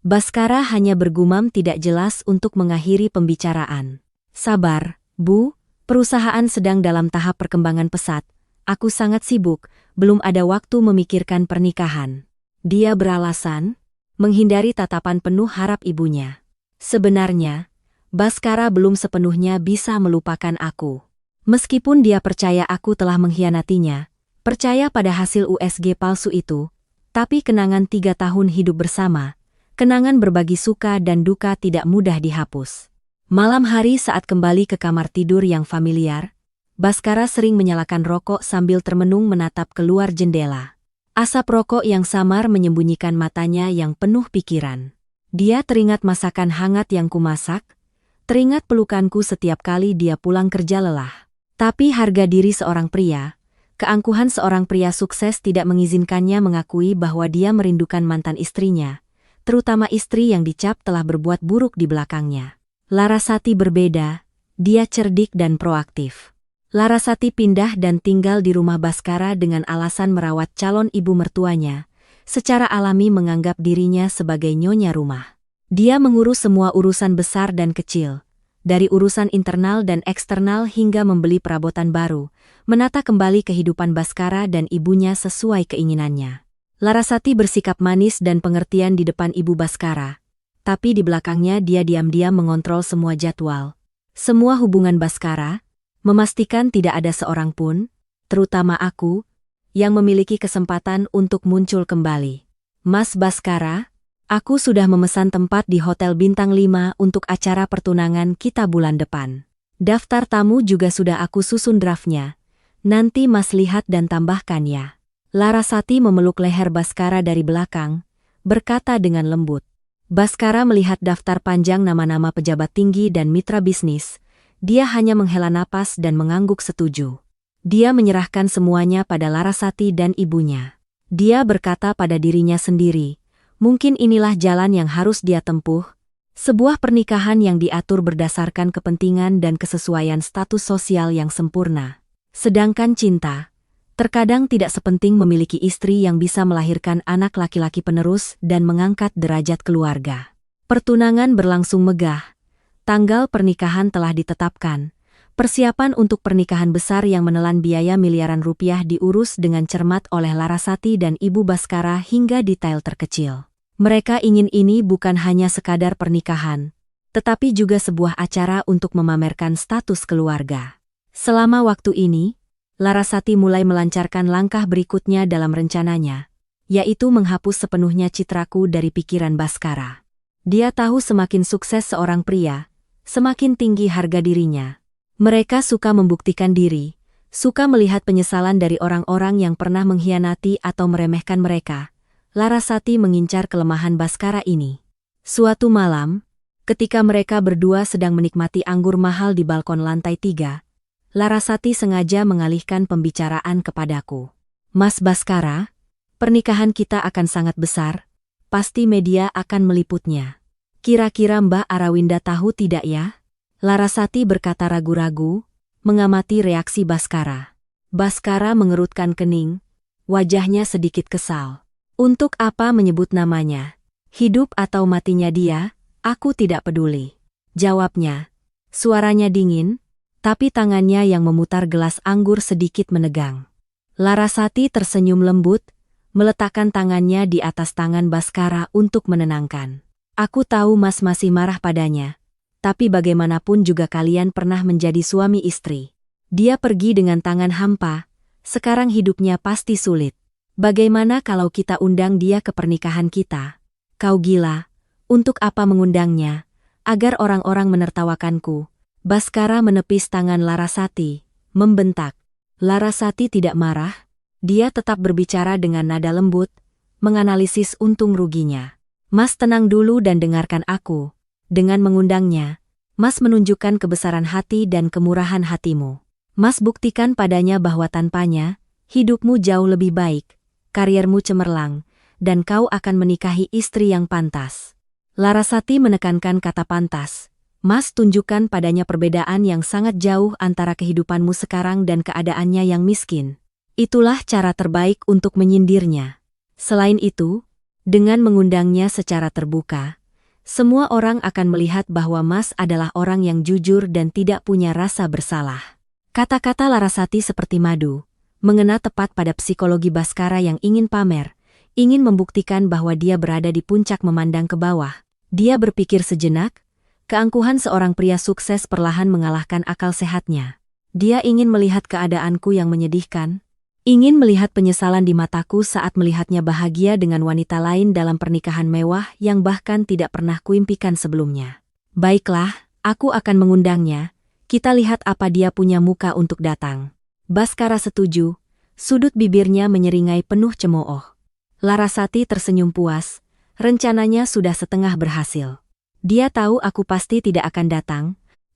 Baskara hanya bergumam tidak jelas untuk mengakhiri pembicaraan. Sabar, Bu, perusahaan sedang dalam tahap perkembangan pesat. Aku sangat sibuk, belum ada waktu memikirkan pernikahan. Dia beralasan, menghindari tatapan penuh harap ibunya. Sebenarnya, Baskara belum sepenuhnya bisa melupakan aku. Meskipun dia percaya aku telah mengkhianatinya, percaya pada hasil USG palsu itu, tapi kenangan 3 tahun hidup bersama, kenangan berbagi suka dan duka tidak mudah dihapus. Malam hari saat kembali ke kamar tidur yang familiar, Baskara sering menyalakan rokok sambil termenung menatap keluar jendela. Asap rokok yang samar menyembunyikan matanya yang penuh pikiran. Dia teringat masakan hangat yang kumasak, teringat pelukanku setiap kali dia pulang kerja lelah. Tapi harga diri seorang pria, keangkuhan seorang pria sukses tidak mengizinkannya mengakui bahwa dia merindukan mantan istrinya, terutama istri yang dicap telah berbuat buruk di belakangnya. Larasati berbeda, dia cerdik dan proaktif. Larasati pindah dan tinggal di rumah Baskara dengan alasan merawat calon ibu mertuanya, secara alami menganggap dirinya sebagai nyonya rumah. Dia mengurus semua urusan besar dan kecil, dari urusan internal dan eksternal hingga membeli perabotan baru, menata kembali kehidupan Baskara dan ibunya sesuai keinginannya. Larasati bersikap manis dan pengertian di depan ibu Baskara, tapi di belakangnya dia diam-diam mengontrol semua jadwal, semua hubungan Baskara, memastikan tidak ada seorang pun, terutama aku, yang memiliki kesempatan untuk muncul kembali. Mas Baskara, aku sudah memesan tempat di Hotel Bintang 5 untuk acara pertunangan kita bulan depan. Daftar tamu juga sudah aku susun draftnya, nanti Mas lihat dan tambahkan ya. Larasati memeluk leher Baskara dari belakang, berkata dengan lembut. Baskara melihat daftar panjang nama-nama pejabat tinggi dan mitra bisnis. Dia hanya menghela napas dan mengangguk setuju. Dia menyerahkan semuanya pada Larasati dan ibunya. Dia berkata pada dirinya sendiri, mungkin inilah jalan yang harus dia tempuh, sebuah pernikahan yang diatur berdasarkan kepentingan dan kesesuaian status sosial yang sempurna. Sedangkan cinta, terkadang tidak sepenting memiliki istri yang bisa melahirkan anak laki-laki penerus dan mengangkat derajat keluarga. Pertunangan berlangsung megah. Tanggal pernikahan telah ditetapkan. Persiapan untuk pernikahan besar yang menelan biaya miliaran rupiah diurus dengan cermat oleh Larasati dan Ibu Baskara hingga detail terkecil. Mereka ingin ini bukan hanya sekadar pernikahan, tetapi juga sebuah acara untuk memamerkan status keluarga. Selama waktu ini, Larasati mulai melancarkan langkah berikutnya dalam rencananya, yaitu menghapus sepenuhnya citraku dari pikiran Baskara. Dia tahu semakin sukses seorang pria, semakin tinggi harga dirinya. Mereka suka membuktikan diri, suka melihat penyesalan dari orang-orang yang pernah mengkhianati atau meremehkan mereka. Larasati mengincar kelemahan Baskara ini. Suatu malam, ketika mereka berdua sedang menikmati anggur mahal di balkon lantai 3, Larasati sengaja mengalihkan pembicaraan kepadaku. Mas Baskara, pernikahan kita akan sangat besar, pasti media akan meliputnya. Kira-kira Mbak Arawinda tahu tidak ya? Larasati berkata ragu-ragu, mengamati reaksi Baskara. Baskara mengerutkan kening, wajahnya sedikit kesal. Untuk apa menyebut namanya? Hidup atau matinya dia, aku tidak peduli. Jawabnya. Suaranya dingin, tapi tangannya yang memutar gelas anggur sedikit menegang. Larasati tersenyum lembut, meletakkan tangannya di atas tangan Baskara untuk menenangkan. Aku tahu Mas masih marah padanya, tapi bagaimanapun juga kalian pernah menjadi suami istri. Dia pergi dengan tangan hampa, sekarang hidupnya pasti sulit. Bagaimana kalau kita undang dia ke pernikahan kita? Kau gila, untuk apa mengundangnya? Agar orang-orang menertawakanku. Baskara menepis tangan Larasati, membentak. Larasati tidak marah, dia tetap berbicara dengan nada lembut, menganalisis untung ruginya. Mas tenang dulu dan dengarkan aku. Dengan mengundangnya, Mas menunjukkan kebesaran hati dan kemurahan hatimu. Mas buktikan padanya bahwa tanpanya, hidupmu jauh lebih baik, kariermu cemerlang, dan kau akan menikahi istri yang pantas. Larasati menekankan kata pantas. Mas tunjukkan padanya perbedaan yang sangat jauh antara kehidupanmu sekarang dan keadaannya yang miskin. Itulah cara terbaik untuk menyindirnya. Selain itu, dengan mengundangnya secara terbuka, semua orang akan melihat bahwa Mas adalah orang yang jujur dan tidak punya rasa bersalah. Kata-kata Larasati seperti madu, mengena tepat pada psikologi Baskara yang ingin pamer, ingin membuktikan bahwa dia berada di puncak memandang ke bawah. Dia berpikir sejenak, keangkuhan seorang pria sukses perlahan mengalahkan akal sehatnya. Dia ingin melihat keadaanku yang menyedihkan, ingin melihat penyesalan di mataku saat melihatnya bahagia dengan wanita lain dalam pernikahan mewah yang bahkan tidak pernah kuimpikan sebelumnya. Baiklah, aku akan mengundangnya, kita lihat apa dia punya muka untuk datang. Baskara setuju, sudut bibirnya menyeringai penuh cemooh. Larasati tersenyum puas, rencananya sudah setengah berhasil. Dia tahu aku pasti tidak akan datang,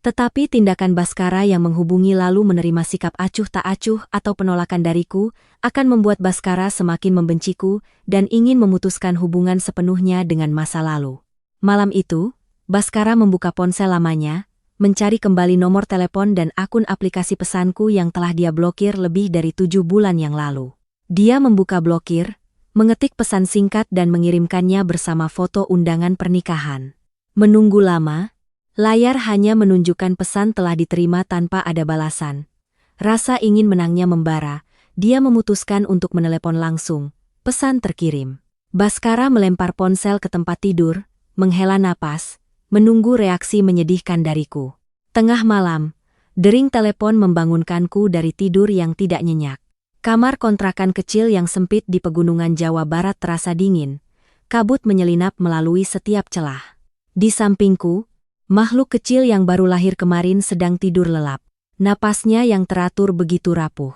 tetapi tindakan Baskara yang menghubungi lalu menerima sikap acuh tak acuh atau penolakan dariku akan membuat Baskara semakin membenciku dan ingin memutuskan hubungan sepenuhnya dengan masa lalu. Malam itu, Baskara membuka ponsel lamanya, mencari kembali nomor telepon dan akun aplikasi pesanku yang telah dia blokir lebih dari 7 bulan yang lalu. Dia membuka blokir, mengetik pesan singkat dan mengirimkannya bersama foto undangan pernikahan. Menunggu lama, layar hanya menunjukkan pesan telah diterima tanpa ada balasan. Rasa ingin menangnya membara, dia memutuskan untuk menelepon langsung. Pesan terkirim. Baskara melempar ponsel ke tempat tidur, menghela napas, menunggu reaksi menyedihkan dariku. Tengah malam, dering telepon membangunkanku dari tidur yang tidak nyenyak. Kamar kontrakan kecil yang sempit di pegunungan Jawa Barat terasa dingin. Kabut menyelinap melalui setiap celah. Di sampingku, makhluk kecil yang baru lahir kemarin sedang tidur lelap. Napasnya yang teratur begitu rapuh.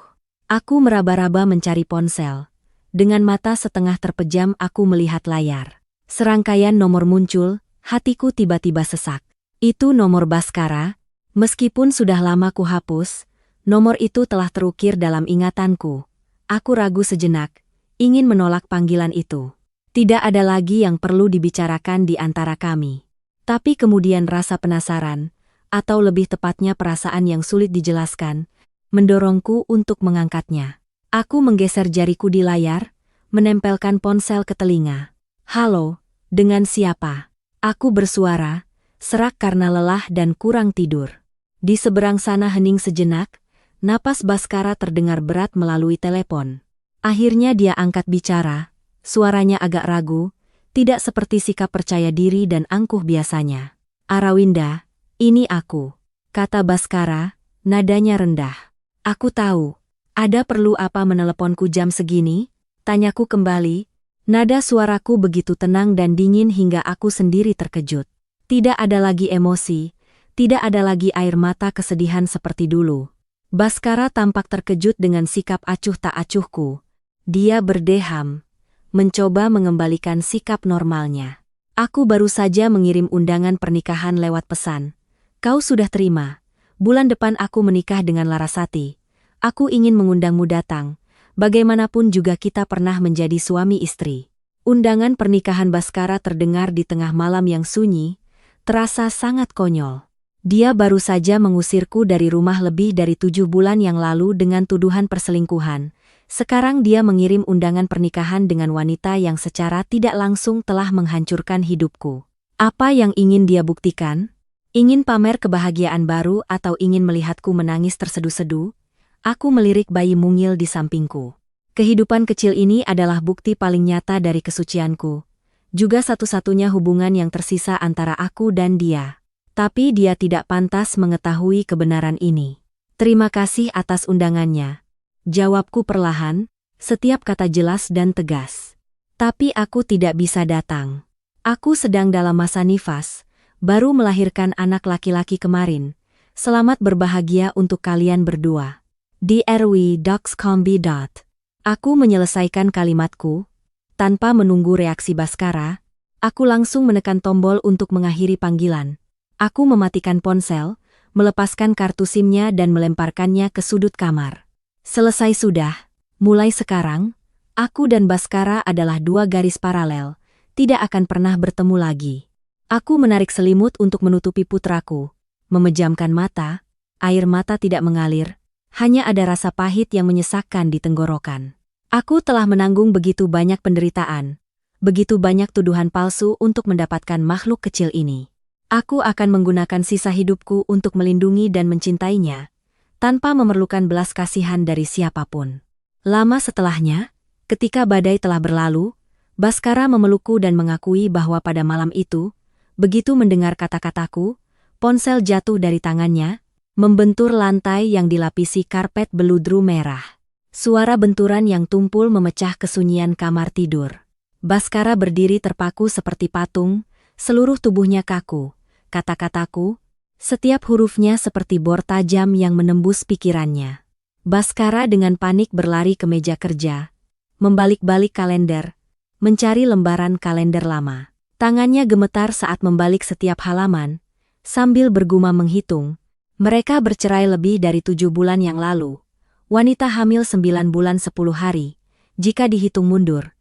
Aku meraba-raba mencari ponsel. Dengan mata setengah terpejam aku melihat layar. Serangkaian nomor muncul, hatiku tiba-tiba sesak. Itu nomor Baskara. Meskipun sudah lama ku hapus, nomor itu telah terukir dalam ingatanku. Aku ragu sejenak, ingin menolak panggilan itu. Tidak ada lagi yang perlu dibicarakan di antara kami. Tapi kemudian rasa penasaran, atau lebih tepatnya perasaan yang sulit dijelaskan, mendorongku untuk mengangkatnya. Aku menggeser jariku di layar, menempelkan ponsel ke telinga. Halo, dengan siapa? Aku bersuara, serak karena lelah dan kurang tidur. Di seberang sana hening sejenak, napas Baskara terdengar berat melalui telepon. Akhirnya dia angkat bicara, suaranya agak ragu, tidak seperti sikap percaya diri dan angkuh biasanya. Arawinda, ini aku, kata Baskara, nadanya rendah. Aku tahu, ada perlu apa meneleponku jam segini? Tanyaku kembali, nada suaraku begitu tenang dan dingin hingga aku sendiri terkejut. Tidak ada lagi emosi, Tidak ada lagi air mata kesedihan seperti dulu. Baskara tampak terkejut dengan sikap acuh tak acuhku. Dia berdeham, mencoba mengembalikan sikap normalnya. Aku baru saja mengirim undangan pernikahan lewat pesan. Kau sudah terima. Bulan depan aku menikah dengan Larasati. Aku ingin mengundangmu datang. Bagaimanapun juga kita pernah menjadi suami istri. Undangan pernikahan Baskara terdengar di tengah malam yang sunyi, terasa sangat konyol. Dia baru saja mengusirku dari rumah lebih dari 7 bulan yang lalu dengan tuduhan perselingkuhan. Sekarang dia mengirim undangan pernikahan dengan wanita yang secara tidak langsung telah menghancurkan hidupku. Apa yang ingin dia buktikan? Ingin pamer kebahagiaan baru atau ingin melihatku menangis terseduh-seduh? Aku melirik bayi mungil di sampingku. Kehidupan kecil ini adalah bukti paling nyata dari kesucianku. Juga satu-satunya hubungan yang tersisa antara aku dan dia. Tapi dia tidak pantas mengetahui kebenaran ini. Terima kasih atas undangannya. Jawabku perlahan, setiap kata jelas dan tegas. Tapi aku tidak bisa datang. Aku sedang dalam masa nifas, baru melahirkan anak laki-laki kemarin. Selamat berbahagia untuk kalian berdua. drw.combi. Aku menyelesaikan kalimatku. Tanpa menunggu reaksi Baskara, aku langsung menekan tombol untuk mengakhiri panggilan. Aku mematikan ponsel, melepaskan kartu SIM-nya dan melemparkannya ke sudut kamar. Selesai sudah. Mulai sekarang, aku dan Baskara adalah 2 garis paralel, tidak akan pernah bertemu lagi. Aku menarik selimut untuk menutupi putraku, memejamkan mata, air mata tidak mengalir, hanya ada rasa pahit yang menyesakkan di tenggorokan. Aku telah menanggung begitu banyak penderitaan, begitu banyak tuduhan palsu untuk mendapatkan makhluk kecil ini. Aku akan menggunakan sisa hidupku untuk melindungi dan mencintainya, tanpa memerlukan belas kasihan dari siapapun. Lama setelahnya, ketika badai telah berlalu, Baskara memelukku dan mengakui bahwa pada malam itu, begitu mendengar kata-kataku, ponsel jatuh dari tangannya, membentur lantai yang dilapisi karpet beludru merah. Suara benturan yang tumpul memecah kesunyian kamar tidur. Baskara berdiri terpaku seperti patung, seluruh tubuhnya kaku. Kata-kataku, setiap hurufnya seperti bor tajam yang menembus pikirannya. Baskara dengan panik berlari ke meja kerja, membalik-balik kalender, mencari lembaran kalender lama. Tangannya gemetar saat membalik setiap halaman, sambil bergumam menghitung. Mereka bercerai lebih dari 7 bulan yang lalu. Wanita hamil 9 bulan 10 hari. Jika dihitung mundur,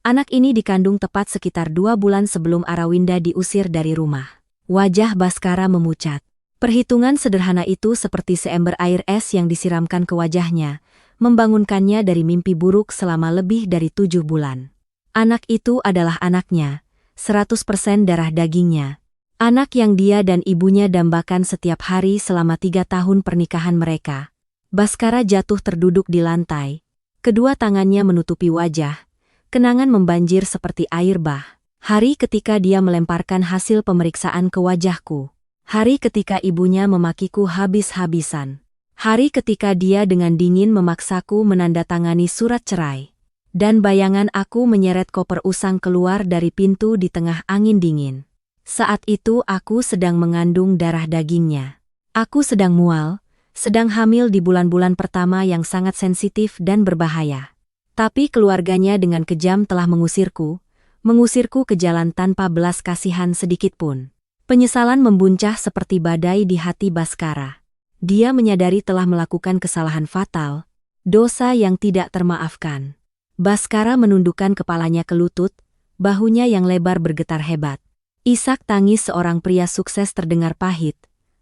anak ini dikandung tepat sekitar 2 bulan sebelum Arawinda diusir dari rumah. Wajah Baskara memucat. Perhitungan sederhana itu seperti seember air es yang disiramkan ke wajahnya, membangunkannya dari mimpi buruk selama lebih dari 7 bulan. Anak itu adalah anaknya, 100% darah dagingnya. Anak yang dia dan ibunya dambakan setiap hari selama 3 tahun pernikahan mereka. Baskara jatuh terduduk di lantai. Kedua tangannya menutupi wajah. Kenangan membanjir seperti air bah. Hari ketika dia melemparkan hasil pemeriksaan ke wajahku. Hari ketika ibunya memakiku habis-habisan. Hari ketika dia dengan dingin memaksaku menandatangani surat cerai. Dan bayangan aku menyeret koper usang keluar dari pintu di tengah angin dingin. Saat itu aku sedang mengandung darah dagingnya. Aku sedang mual, sedang hamil di bulan-bulan pertama yang sangat sensitif dan berbahaya. Tapi keluarganya dengan kejam telah mengusirku ke jalan tanpa belas kasihan sedikitpun. Penyesalan membuncah seperti badai di hati Baskara. Dia menyadari telah melakukan kesalahan fatal, dosa yang tidak termaafkan. Baskara menundukkan kepalanya ke lutut, bahunya yang lebar bergetar hebat. Isak tangis seorang pria sukses terdengar pahit,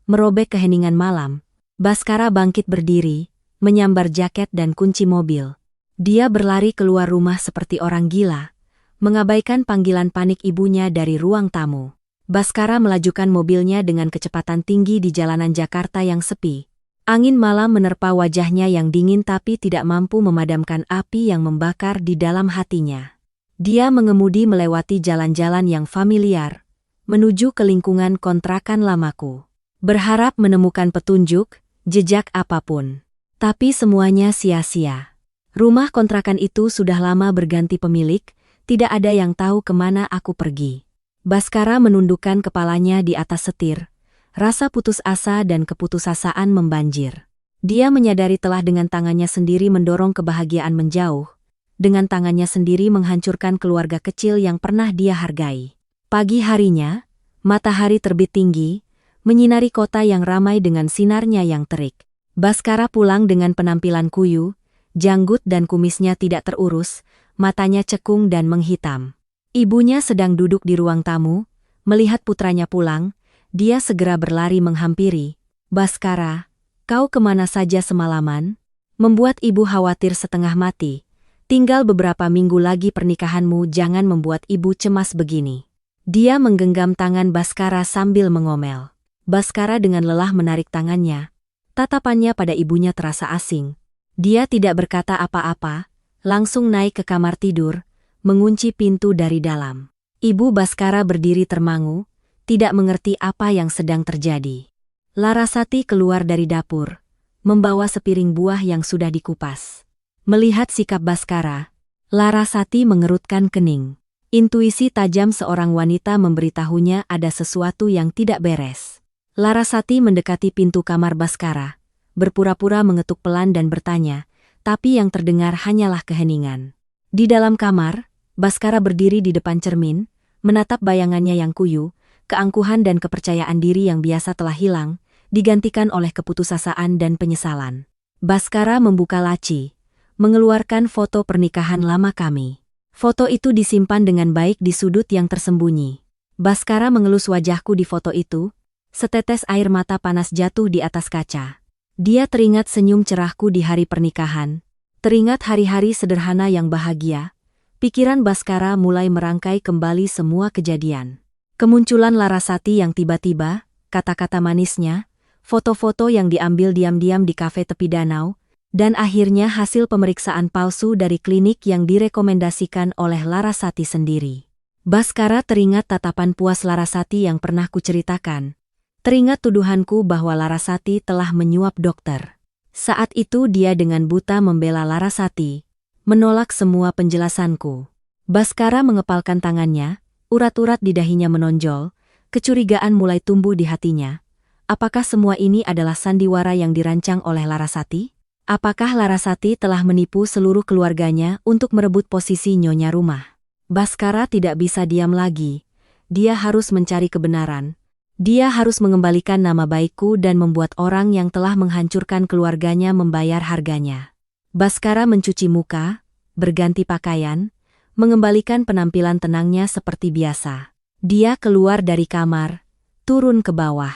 merobek keheningan malam. Baskara bangkit berdiri, menyambar jaket dan kunci mobil. Dia berlari keluar rumah seperti orang gila, mengabaikan panggilan panik ibunya dari ruang tamu. Baskara melajukan mobilnya dengan kecepatan tinggi di jalanan Jakarta yang sepi. Angin malam menerpa wajahnya yang dingin tapi tidak mampu memadamkan api yang membakar di dalam hatinya. Dia mengemudi melewati jalan-jalan yang familiar, menuju ke lingkungan kontrakan lamaku. Berharap menemukan petunjuk, jejak apapun. Tapi semuanya sia-sia. Rumah kontrakan itu sudah lama berganti pemilik, tidak ada yang tahu kemana aku pergi. Baskara menundukkan kepalanya di atas setir, Rasa putus asa dan keputusasaan membanjir. Dia menyadari telah dengan tangannya sendiri mendorong kebahagiaan menjauh, dengan tangannya sendiri menghancurkan keluarga kecil yang pernah dia hargai. Pagi harinya, matahari terbit tinggi, menyinari kota yang ramai dengan sinarnya yang terik. Baskara pulang dengan penampilan kuyu, janggut dan kumisnya tidak terurus, matanya cekung dan menghitam. Ibunya sedang duduk di ruang tamu, melihat putranya pulang, dia segera berlari menghampiri. "Baskara, kau kemana saja semalaman?" Membuat ibu khawatir setengah mati. "Tinggal beberapa minggu lagi pernikahanmu, jangan membuat ibu cemas begini." Dia menggenggam tangan Baskara sambil mengomel. Baskara dengan lelah menarik tangannya. Tatapannya pada ibunya terasa asing. Dia tidak berkata apa-apa, langsung naik ke kamar tidur, mengunci pintu dari dalam. Ibu Baskara berdiri termangu, tidak mengerti apa yang sedang terjadi. Larasati keluar dari dapur, membawa sepiring buah yang sudah dikupas. Melihat sikap Baskara, Larasati mengerutkan kening. Intuisi tajam seorang wanita memberitahunya ada sesuatu yang tidak beres. Larasati mendekati pintu kamar Baskara, berpura-pura mengetuk pelan dan bertanya, tapi yang terdengar hanyalah keheningan. Di dalam kamar, Baskara berdiri di depan cermin, menatap bayangannya yang kuyu, keangkuhan dan kepercayaan diri yang biasa telah hilang, digantikan oleh keputusasaan dan penyesalan. Baskara membuka laci, mengeluarkan foto pernikahan lama kami. Foto itu disimpan dengan baik di sudut yang tersembunyi. Baskara mengelus wajahku di foto itu, setetes air mata panas jatuh di atas kaca. Dia teringat senyum cerahku di hari pernikahan, teringat hari-hari sederhana yang bahagia. Pikiran Baskara mulai merangkai kembali semua kejadian. Kemunculan Larasati yang tiba-tiba, kata-kata manisnya, foto-foto yang diambil diam-diam di kafe tepi danau, dan akhirnya hasil pemeriksaan palsu dari klinik yang direkomendasikan oleh Larasati sendiri. Baskara teringat tatapan puas Larasati yang pernah kuceritakan. Teringat tuduhanku bahwa Larasati telah menyuap dokter. Saat itu dia dengan buta membela Larasati, menolak semua penjelasanku. Baskara mengepalkan tangannya, urat-urat di dahinya menonjol, kecurigaan mulai tumbuh di hatinya. Apakah semua ini adalah sandiwara yang dirancang oleh Larasati? Apakah Larasati telah menipu seluruh keluarganya untuk merebut posisi nyonya rumah? Baskara tidak bisa diam lagi. Dia harus mencari kebenaran. Dia harus mengembalikan nama baikku dan membuat orang yang telah menghancurkan keluarganya membayar harganya. Baskara mencuci muka, berganti pakaian, mengembalikan penampilan tenangnya seperti biasa. Dia keluar dari kamar, turun ke bawah.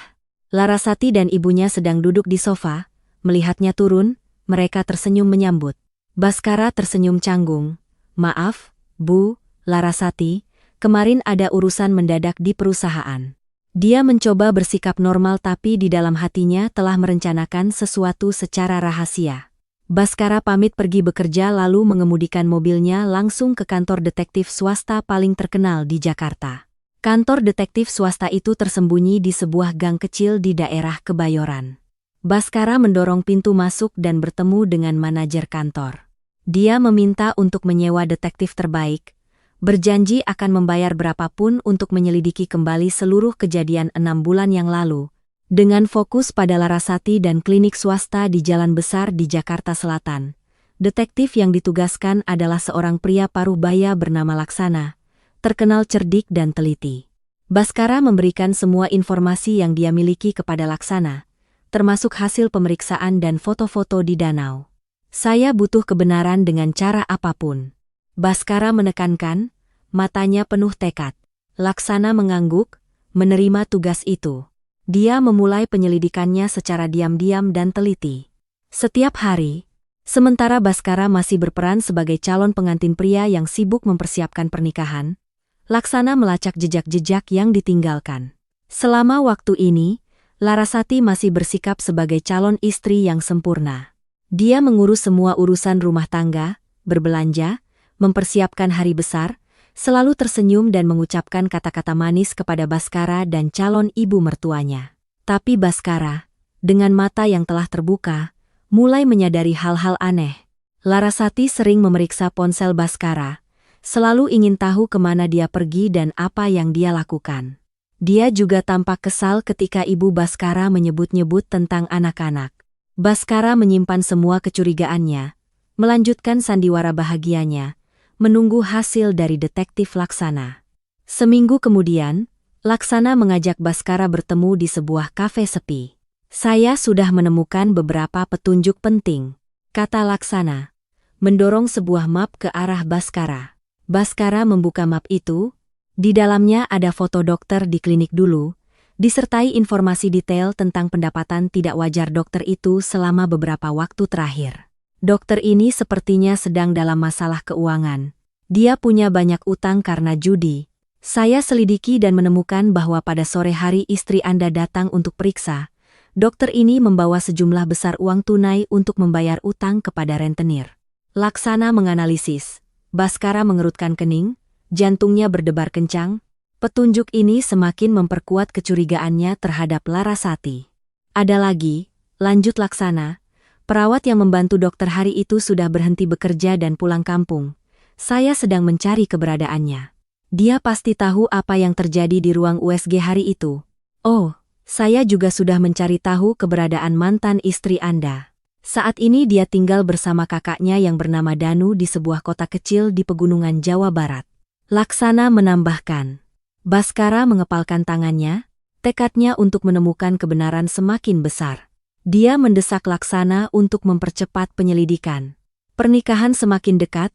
Larasati dan ibunya sedang duduk di sofa, melihatnya turun, mereka tersenyum menyambut. Baskara tersenyum canggung. "Maaf, Bu, Larasati, kemarin ada urusan mendadak di perusahaan." Dia mencoba bersikap normal tapi di dalam hatinya telah merencanakan sesuatu secara rahasia. Baskara pamit pergi bekerja lalu mengemudikan mobilnya langsung ke kantor detektif swasta paling terkenal di Jakarta. Kantor detektif swasta itu tersembunyi di sebuah gang kecil di daerah Kebayoran. Baskara mendorong pintu masuk dan bertemu dengan manajer kantor. Dia meminta untuk menyewa detektif terbaik, berjanji akan membayar berapapun untuk menyelidiki kembali seluruh kejadian 6 bulan yang lalu, dengan fokus pada Larasati dan klinik swasta di Jalan Besar di Jakarta Selatan. Detektif yang ditugaskan adalah seorang pria paruh baya bernama Laksana, terkenal cerdik dan teliti. Baskara memberikan semua informasi yang dia miliki kepada Laksana, termasuk hasil pemeriksaan dan foto-foto di danau. "Saya butuh kebenaran dengan cara apapun." Baskara menekankan, matanya penuh tekad. Laksana mengangguk, menerima tugas itu. Dia memulai penyelidikannya secara diam-diam dan teliti. Setiap hari, sementara Baskara masih berperan sebagai calon pengantin pria yang sibuk mempersiapkan pernikahan, Laksana melacak jejak-jejak yang ditinggalkan. Selama waktu ini, Larasati masih bersikap sebagai calon istri yang sempurna. Dia mengurus semua urusan rumah tangga, berbelanja, mempersiapkan hari besar, selalu tersenyum dan mengucapkan kata-kata manis kepada Baskara dan calon ibu mertuanya. Tapi Baskara, dengan mata yang telah terbuka, mulai menyadari hal-hal aneh. Larasati sering memeriksa ponsel Baskara, selalu ingin tahu kemana dia pergi dan apa yang dia lakukan. Dia juga tampak kesal ketika Ibu Baskara menyebut-nyebut tentang anak-anak. Baskara menyimpan semua kecurigaannya, melanjutkan sandiwara bahagianya, menunggu hasil dari detektif Laksana. Seminggu kemudian, Laksana mengajak Baskara bertemu di sebuah kafe sepi. "Saya sudah menemukan beberapa petunjuk penting," kata Laksana, mendorong sebuah map ke arah Baskara. Baskara membuka map itu. Di dalamnya ada foto dokter di klinik dulu, disertai informasi detail tentang pendapatan tidak wajar dokter itu selama beberapa waktu terakhir. Dokter ini sepertinya sedang dalam masalah keuangan. Dia punya banyak utang karena judi. Saya selidiki dan menemukan bahwa pada sore hari istri Anda datang untuk periksa. Dokter ini membawa sejumlah besar uang tunai untuk membayar utang kepada rentenir. Laksana menganalisis. Baskara mengerutkan kening, jantungnya berdebar kencang. Petunjuk ini semakin memperkuat kecurigaannya terhadap Larasati. "Ada lagi," lanjut Laksana. "Perawat yang membantu dokter hari itu sudah berhenti bekerja dan pulang kampung. Saya sedang mencari keberadaannya. Dia pasti tahu apa yang terjadi di ruang USG hari itu. Oh, saya juga sudah mencari tahu keberadaan mantan istri Anda. Saat ini dia tinggal bersama kakaknya yang bernama Danu di sebuah kota kecil di pegunungan Jawa Barat." Laksana menambahkan. Baskara mengepalkan tangannya, tekadnya untuk menemukan kebenaran semakin besar. Dia mendesak Laksana untuk mempercepat penyelidikan. Pernikahan semakin dekat,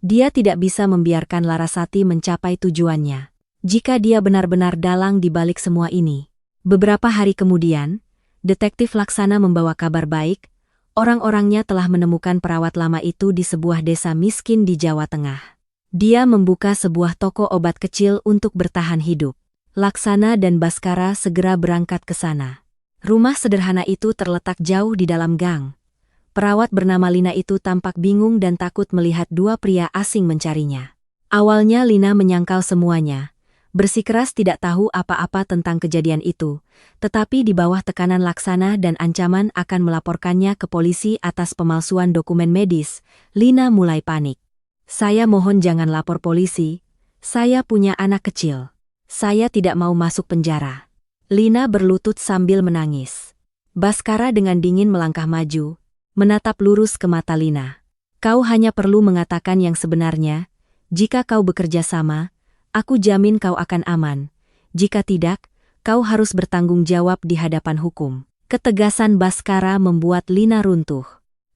dia tidak bisa membiarkan Larasati mencapai tujuannya. Jika dia benar-benar dalang di balik semua ini. Beberapa hari kemudian, detektif Laksana membawa kabar baik. Orang-orangnya telah menemukan perawat lama itu di sebuah desa miskin di Jawa Tengah. Dia membuka sebuah toko obat kecil untuk bertahan hidup. Laksana dan Baskara segera berangkat ke sana. Rumah sederhana itu terletak jauh di dalam gang. Perawat bernama Lina itu tampak bingung dan takut melihat dua pria asing mencarinya. Awalnya Lina menyangkal semuanya, bersikeras tidak tahu apa-apa tentang kejadian itu, tetapi di bawah tekanan Laksana dan ancaman akan melaporkannya ke polisi atas pemalsuan dokumen medis, Lina mulai panik. "Saya mohon jangan lapor polisi, saya punya anak kecil. Saya tidak mau masuk penjara." Lina berlutut sambil menangis. Baskara dengan dingin melangkah maju, menatap lurus ke mata Lina. "Kau hanya perlu mengatakan yang sebenarnya. Jika kau bekerja sama, aku jamin kau akan aman. Jika tidak, kau harus bertanggung jawab di hadapan hukum." Ketegasan Baskara membuat Lina runtuh.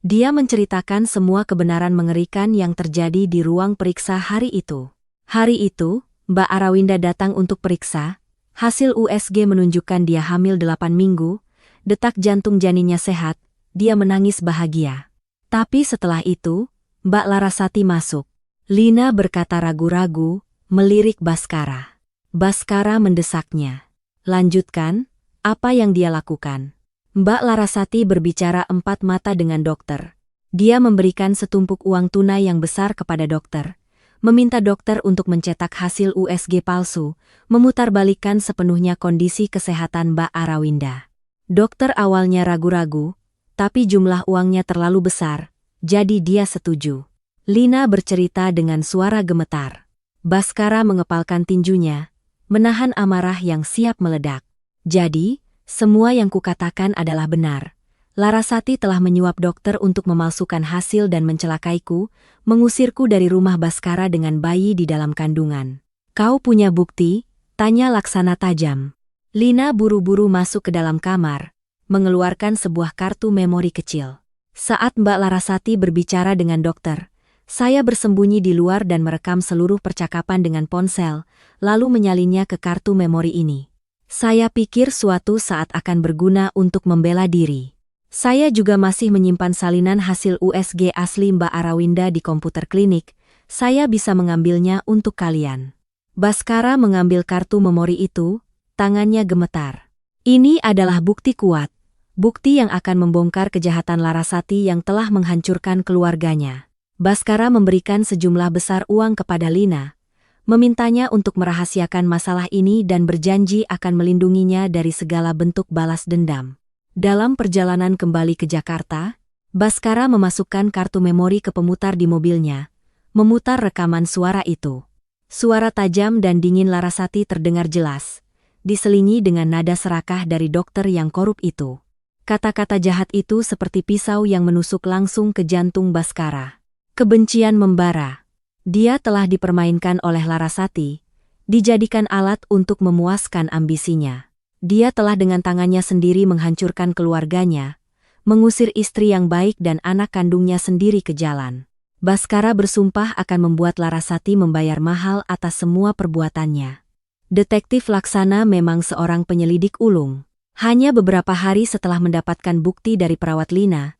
Dia menceritakan semua kebenaran mengerikan yang terjadi di ruang periksa hari itu. Hari itu, Mbak Arawinda datang untuk periksa. Hasil USG menunjukkan dia hamil 8 minggu, detak jantung janinnya sehat, dia menangis bahagia. Tapi setelah itu, Mbak Larasati masuk. Lina berkata ragu-ragu, melirik Baskara. Baskara mendesaknya. "Lanjutkan, apa yang dia lakukan?" Mbak Larasati berbicara empat mata dengan dokter. Dia memberikan setumpuk uang tunai yang besar kepada dokter, meminta dokter untuk mencetak hasil USG palsu, memutarbalikkan sepenuhnya kondisi kesehatan Mbak Arawinda. Dokter awalnya ragu-ragu, tapi jumlah uangnya terlalu besar, jadi dia setuju. Lina bercerita dengan suara gemetar. Baskara mengepalkan tinjunya, menahan amarah yang siap meledak. "Jadi, semua yang kukatakan adalah benar. Larasati telah menyuap dokter untuk memalsukan hasil dan mencelakaiku, mengusirku dari rumah Baskara dengan bayi di dalam kandungan. Kau punya bukti?" tanya Laksana tajam. Lina buru-buru masuk ke dalam kamar, mengeluarkan sebuah kartu memori kecil. Saat Mbak Larasati berbicara dengan dokter, saya bersembunyi di luar dan merekam seluruh percakapan dengan ponsel, lalu menyalinnya ke kartu memori ini. Saya pikir suatu saat akan berguna untuk membela diri. Saya juga masih menyimpan salinan hasil USG asli Mbak Arawinda di komputer klinik. Saya bisa mengambilnya untuk kalian. Baskara mengambil kartu memori itu, tangannya gemetar. Ini adalah bukti kuat. Bukti yang akan membongkar kejahatan Larasati yang telah menghancurkan keluarganya. Baskara memberikan sejumlah besar uang kepada Lina, memintanya untuk merahasiakan masalah ini dan berjanji akan melindunginya dari segala bentuk balas dendam. Dalam perjalanan kembali ke Jakarta, Baskara memasukkan kartu memori ke pemutar di mobilnya, memutar rekaman suara itu. Suara tajam dan dingin Larasati terdengar jelas. diselingi dengan nada serakah dari dokter yang korup itu. Kata-kata jahat itu seperti pisau yang menusuk langsung ke jantung Baskara. Kebencian membara. Dia telah dipermainkan oleh Larasati, dijadikan alat untuk memuaskan ambisinya. Dia telah dengan tangannya sendiri menghancurkan keluarganya, mengusir istri yang baik dan anak kandungnya sendiri ke jalan. Baskara bersumpah akan membuat Larasati membayar mahal atas semua perbuatannya. Detektif Laksana memang seorang penyelidik ulung. Hanya beberapa hari setelah mendapatkan bukti dari perawat Lina,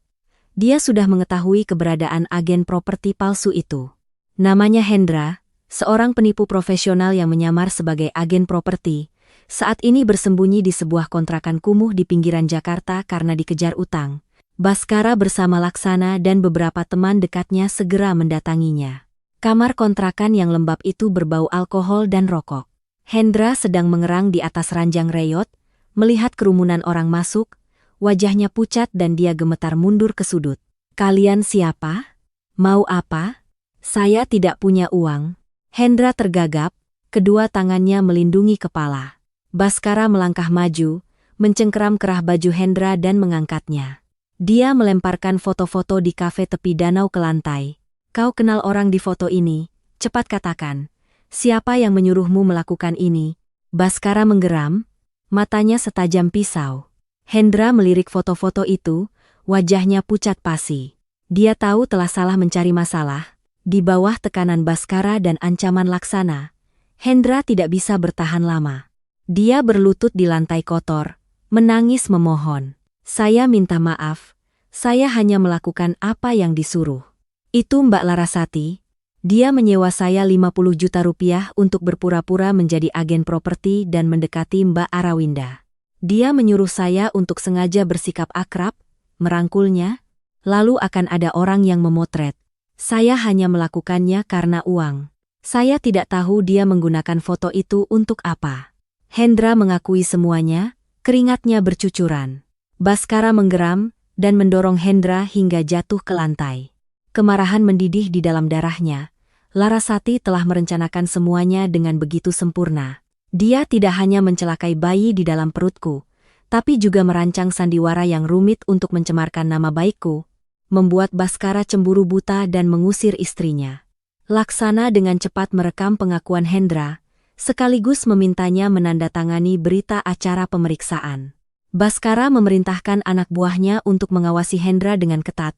dia sudah mengetahui keberadaan agen properti palsu itu. Namanya Hendra, seorang penipu profesional yang menyamar sebagai agen properti, saat ini bersembunyi di sebuah kontrakan kumuh di pinggiran Jakarta karena dikejar utang. Baskara bersama Laksana dan beberapa teman dekatnya segera mendatanginya. Kamar kontrakan yang lembab itu berbau alkohol dan rokok. Hendra sedang mengerang di atas ranjang reyot, melihat kerumunan orang masuk, wajahnya pucat dan dia gemetar mundur ke sudut. "Kalian siapa? Mau apa?" "Saya tidak punya uang." Hendra tergagap, kedua tangannya melindungi kepala. Baskara melangkah maju, mencengkeram kerah baju Hendra dan mengangkatnya. Dia melemparkan foto-foto di kafe tepi danau ke lantai. "Kau kenal orang di foto ini? Cepat katakan. Siapa yang menyuruhmu melakukan ini?" Baskara menggeram, matanya setajam pisau. Hendra melirik foto-foto itu, wajahnya pucat pasi. Dia tahu telah salah mencari masalah. Di bawah tekanan Baskara dan ancaman Laksana, Hendra tidak bisa bertahan lama. Dia berlutut di lantai kotor, menangis memohon. "Saya minta maaf, saya hanya melakukan apa yang disuruh. Itu Mbak Larasati. Dia menyewa saya 50 juta rupiah untuk berpura-pura menjadi agen properti dan mendekati Mbak Arawinda. Dia menyuruh saya untuk sengaja bersikap akrab, merangkulnya, lalu akan ada orang yang memotret. Saya hanya melakukannya karena uang. Saya tidak tahu dia menggunakan foto itu untuk apa." Hendra mengakui semuanya, keringatnya bercucuran. Baskara menggeram dan mendorong Hendra hingga jatuh ke lantai. Kemarahan mendidih di dalam darahnya. Larasati telah merencanakan semuanya dengan begitu sempurna. Dia tidak hanya mencelakai bayi di dalam perutku, tapi juga merancang sandiwara yang rumit untuk mencemarkan nama baikku, membuat Baskara cemburu buta dan mengusir istrinya. Laksana dengan cepat merekam pengakuan Hendra, sekaligus memintanya menandatangani berita acara pemeriksaan. Baskara memerintahkan anak buahnya untuk mengawasi Hendra dengan ketat,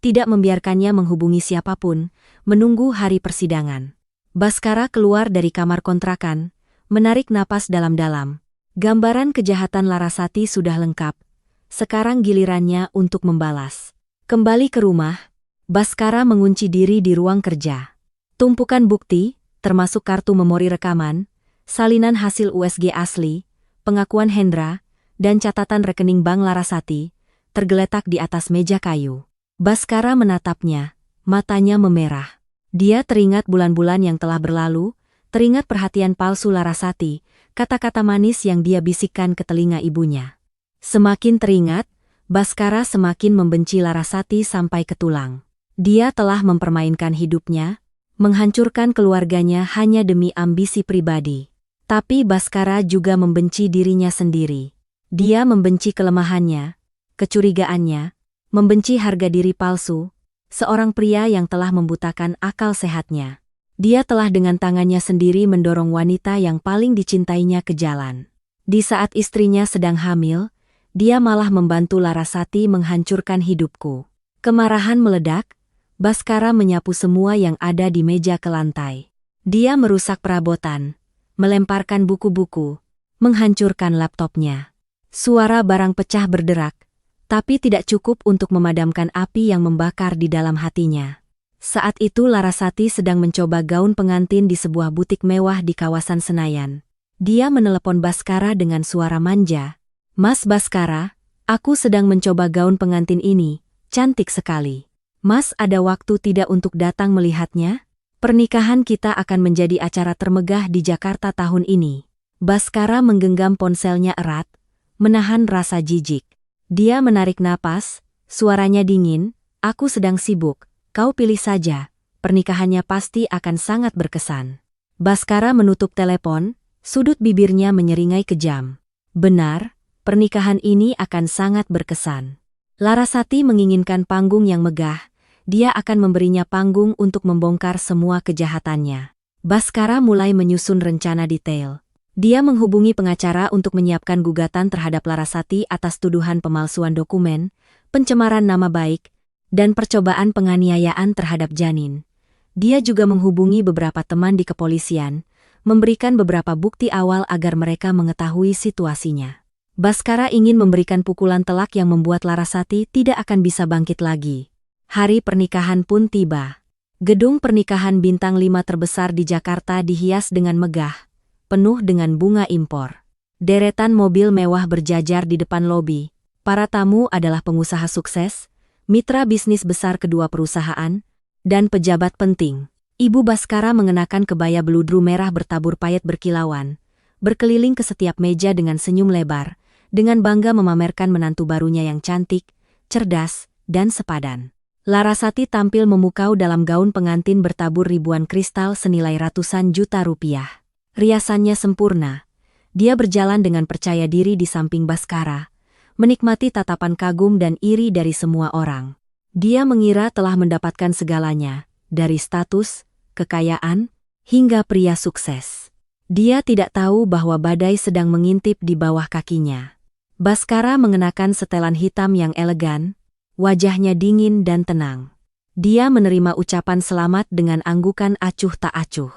tidak membiarkannya menghubungi siapapun, menunggu hari persidangan. Baskara keluar dari kamar kontrakan, menarik napas dalam-dalam. Gambaran kejahatan Larasati sudah lengkap. Sekarang gilirannya untuk membalas. Kembali ke rumah, Baskara mengunci diri di ruang kerja. Tumpukan bukti, termasuk kartu memori rekaman, salinan hasil USG asli, pengakuan Hendra, dan catatan rekening bank Larasati, tergeletak di atas meja kayu. Baskara menatapnya, matanya memerah. Dia teringat bulan-bulan yang telah berlalu, teringat perhatian palsu Larasati, kata-kata manis yang dia bisikkan ke telinga ibunya. Semakin teringat, Baskara semakin membenci Larasati sampai ke tulang. Dia telah mempermainkan hidupnya, menghancurkan keluarganya hanya demi ambisi pribadi. Tapi Baskara juga membenci dirinya sendiri. Dia membenci kelemahannya, kecurigaannya, membenci harga diri palsu, seorang pria yang telah membutakan akal sehatnya. Dia telah dengan tangannya sendiri mendorong wanita yang paling dicintainya ke jalan. Di saat istrinya sedang hamil, dia malah membantu Larasati menghancurkan hidupku. Kemarahan meledak, Baskara menyapu semua yang ada di meja ke lantai. Dia merusak perabotan, melemparkan buku-buku, menghancurkan laptopnya. Suara barang pecah berderak, tapi tidak cukup untuk memadamkan api yang membakar di dalam hatinya. Saat itu Larasati sedang mencoba gaun pengantin di sebuah butik mewah di kawasan Senayan. Dia menelepon Baskara dengan suara manja. "Mas Baskara, aku sedang mencoba gaun pengantin ini, cantik sekali. Mas ada waktu tidak untuk datang melihatnya? Pernikahan kita akan menjadi acara termegah di Jakarta tahun ini." Baskara menggenggam ponselnya erat, menahan rasa jijik. Dia menarik napas, suaranya dingin, "Aku sedang sibuk, kau pilih saja, pernikahannya pasti akan sangat berkesan." Baskara menutup telepon, Sudut bibirnya menyeringai kejam. Benar, pernikahan ini akan sangat berkesan. Larasati menginginkan panggung yang megah. Dia akan memberinya panggung untuk membongkar semua kejahatannya. Baskara mulai menyusun rencana detail. Dia menghubungi pengacara untuk menyiapkan gugatan terhadap Larasati atas tuduhan pemalsuan dokumen, pencemaran nama baik, dan percobaan penganiayaan terhadap janin. Dia juga menghubungi beberapa teman di kepolisian, memberikan beberapa bukti awal agar mereka mengetahui situasinya. Baskara ingin memberikan pukulan telak yang membuat Larasati tidak akan bisa bangkit lagi. Hari pernikahan pun tiba. Gedung pernikahan bintang 5 terbesar di Jakarta dihias dengan megah, penuh dengan bunga impor. Deretan mobil mewah berjajar di depan lobi. Para tamu adalah pengusaha sukses, mitra bisnis besar kedua perusahaan, dan pejabat penting. Ibu Baskara mengenakan kebaya beludru merah bertabur payet berkilauan, berkeliling ke setiap meja dengan senyum lebar, dengan bangga memamerkan menantu barunya yang cantik, cerdas, dan sepadan. Larasati tampil memukau dalam gaun pengantin bertabur ribuan kristal senilai ratusan juta rupiah. Riasannya sempurna. Dia berjalan dengan percaya diri di samping Baskara, menikmati tatapan kagum dan iri dari semua orang. Dia mengira telah mendapatkan segalanya, dari status, kekayaan, hingga pria sukses. Dia tidak tahu bahwa badai sedang mengintip di bawah kakinya. Baskara mengenakan setelan hitam yang elegan, wajahnya dingin dan tenang. Dia menerima ucapan selamat dengan anggukan acuh tak acuh.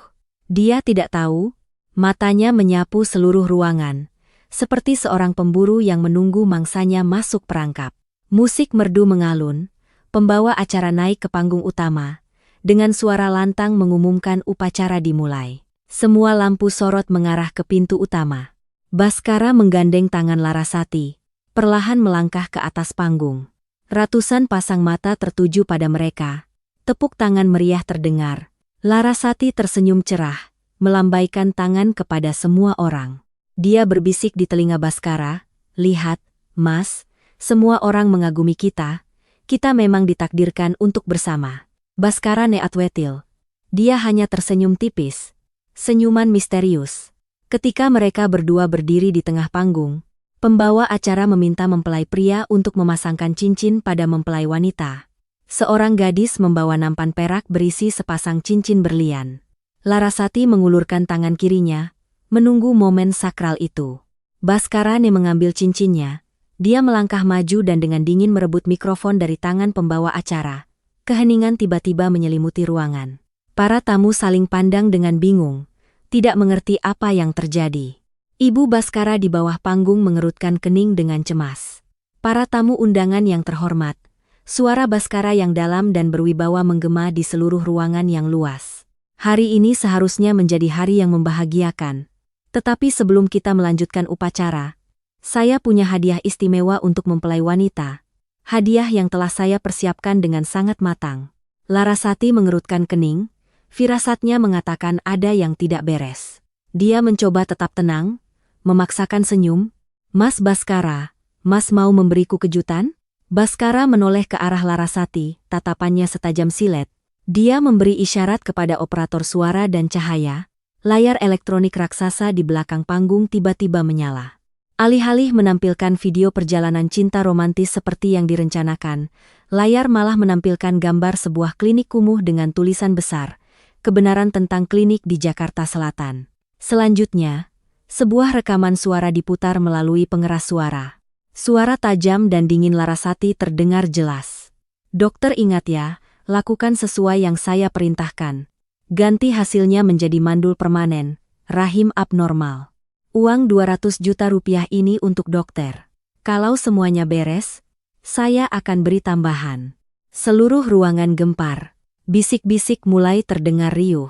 Dia tidak tahu, matanya menyapu seluruh ruangan, seperti seorang pemburu yang menunggu mangsanya masuk perangkap. Musik merdu mengalun, pembawa acara naik ke panggung utama, dengan suara lantang mengumumkan upacara dimulai. Semua lampu sorot mengarah ke pintu utama. Baskara menggandeng tangan Larasati, perlahan melangkah ke atas panggung. Ratusan pasang mata tertuju pada mereka. Tepuk tangan meriah terdengar. Larasati tersenyum cerah, melambaikan tangan kepada semua orang. Dia berbisik di telinga Baskara, "Lihat, Mas, semua orang mengagumi kita. Kita memang ditakdirkan untuk bersama." Baskara neatwetil. Dia hanya tersenyum tipis. Senyuman misterius. Ketika mereka berdua berdiri di tengah panggung, pembawa acara meminta mempelai pria untuk memasangkan cincin pada mempelai wanita. Seorang gadis membawa nampan perak berisi sepasang cincin berlian. Larasati mengulurkan tangan kirinya, menunggu momen sakral itu. Baskara mengambil cincinnya. Dia melangkah maju dan dengan dingin merebut mikrofon dari tangan pembawa acara. Keheningan tiba-tiba menyelimuti ruangan. Para tamu saling pandang dengan bingung, tidak mengerti apa yang terjadi. Ibu Baskara di bawah panggung mengerutkan kening dengan cemas. Para tamu undangan yang terhormat, suara Baskara yang dalam dan berwibawa menggema di seluruh ruangan yang luas. Hari ini seharusnya menjadi hari yang membahagiakan. Tetapi sebelum kita melanjutkan upacara, saya punya hadiah istimewa untuk mempelai wanita. Hadiah yang telah saya persiapkan dengan sangat matang. Larasati mengerutkan kening, firasatnya mengatakan ada yang tidak beres. Dia mencoba tetap tenang, memaksakan senyum. "Mas Baskara, Mas mau memberiku kejutan?" Baskara menoleh ke arah Larasati, tatapannya setajam silet. Dia memberi isyarat kepada operator suara dan cahaya. Layar elektronik raksasa di belakang panggung tiba-tiba menyala. Alih-alih menampilkan video perjalanan cinta romantis seperti yang direncanakan, layar malah menampilkan gambar sebuah klinik kumuh dengan tulisan besar, "Kebenaran tentang klinik di Jakarta Selatan." Selanjutnya, sebuah rekaman suara diputar melalui pengeras suara. Suara tajam dan dingin Larasati terdengar jelas. "Dokter ingat ya, lakukan sesuai yang saya perintahkan. Ganti hasilnya menjadi mandul permanen, rahim abnormal. Uang 200 juta rupiah ini untuk dokter. Kalau semuanya beres, saya akan beri tambahan." Seluruh ruangan gempar. Bisik-bisik mulai terdengar riuh.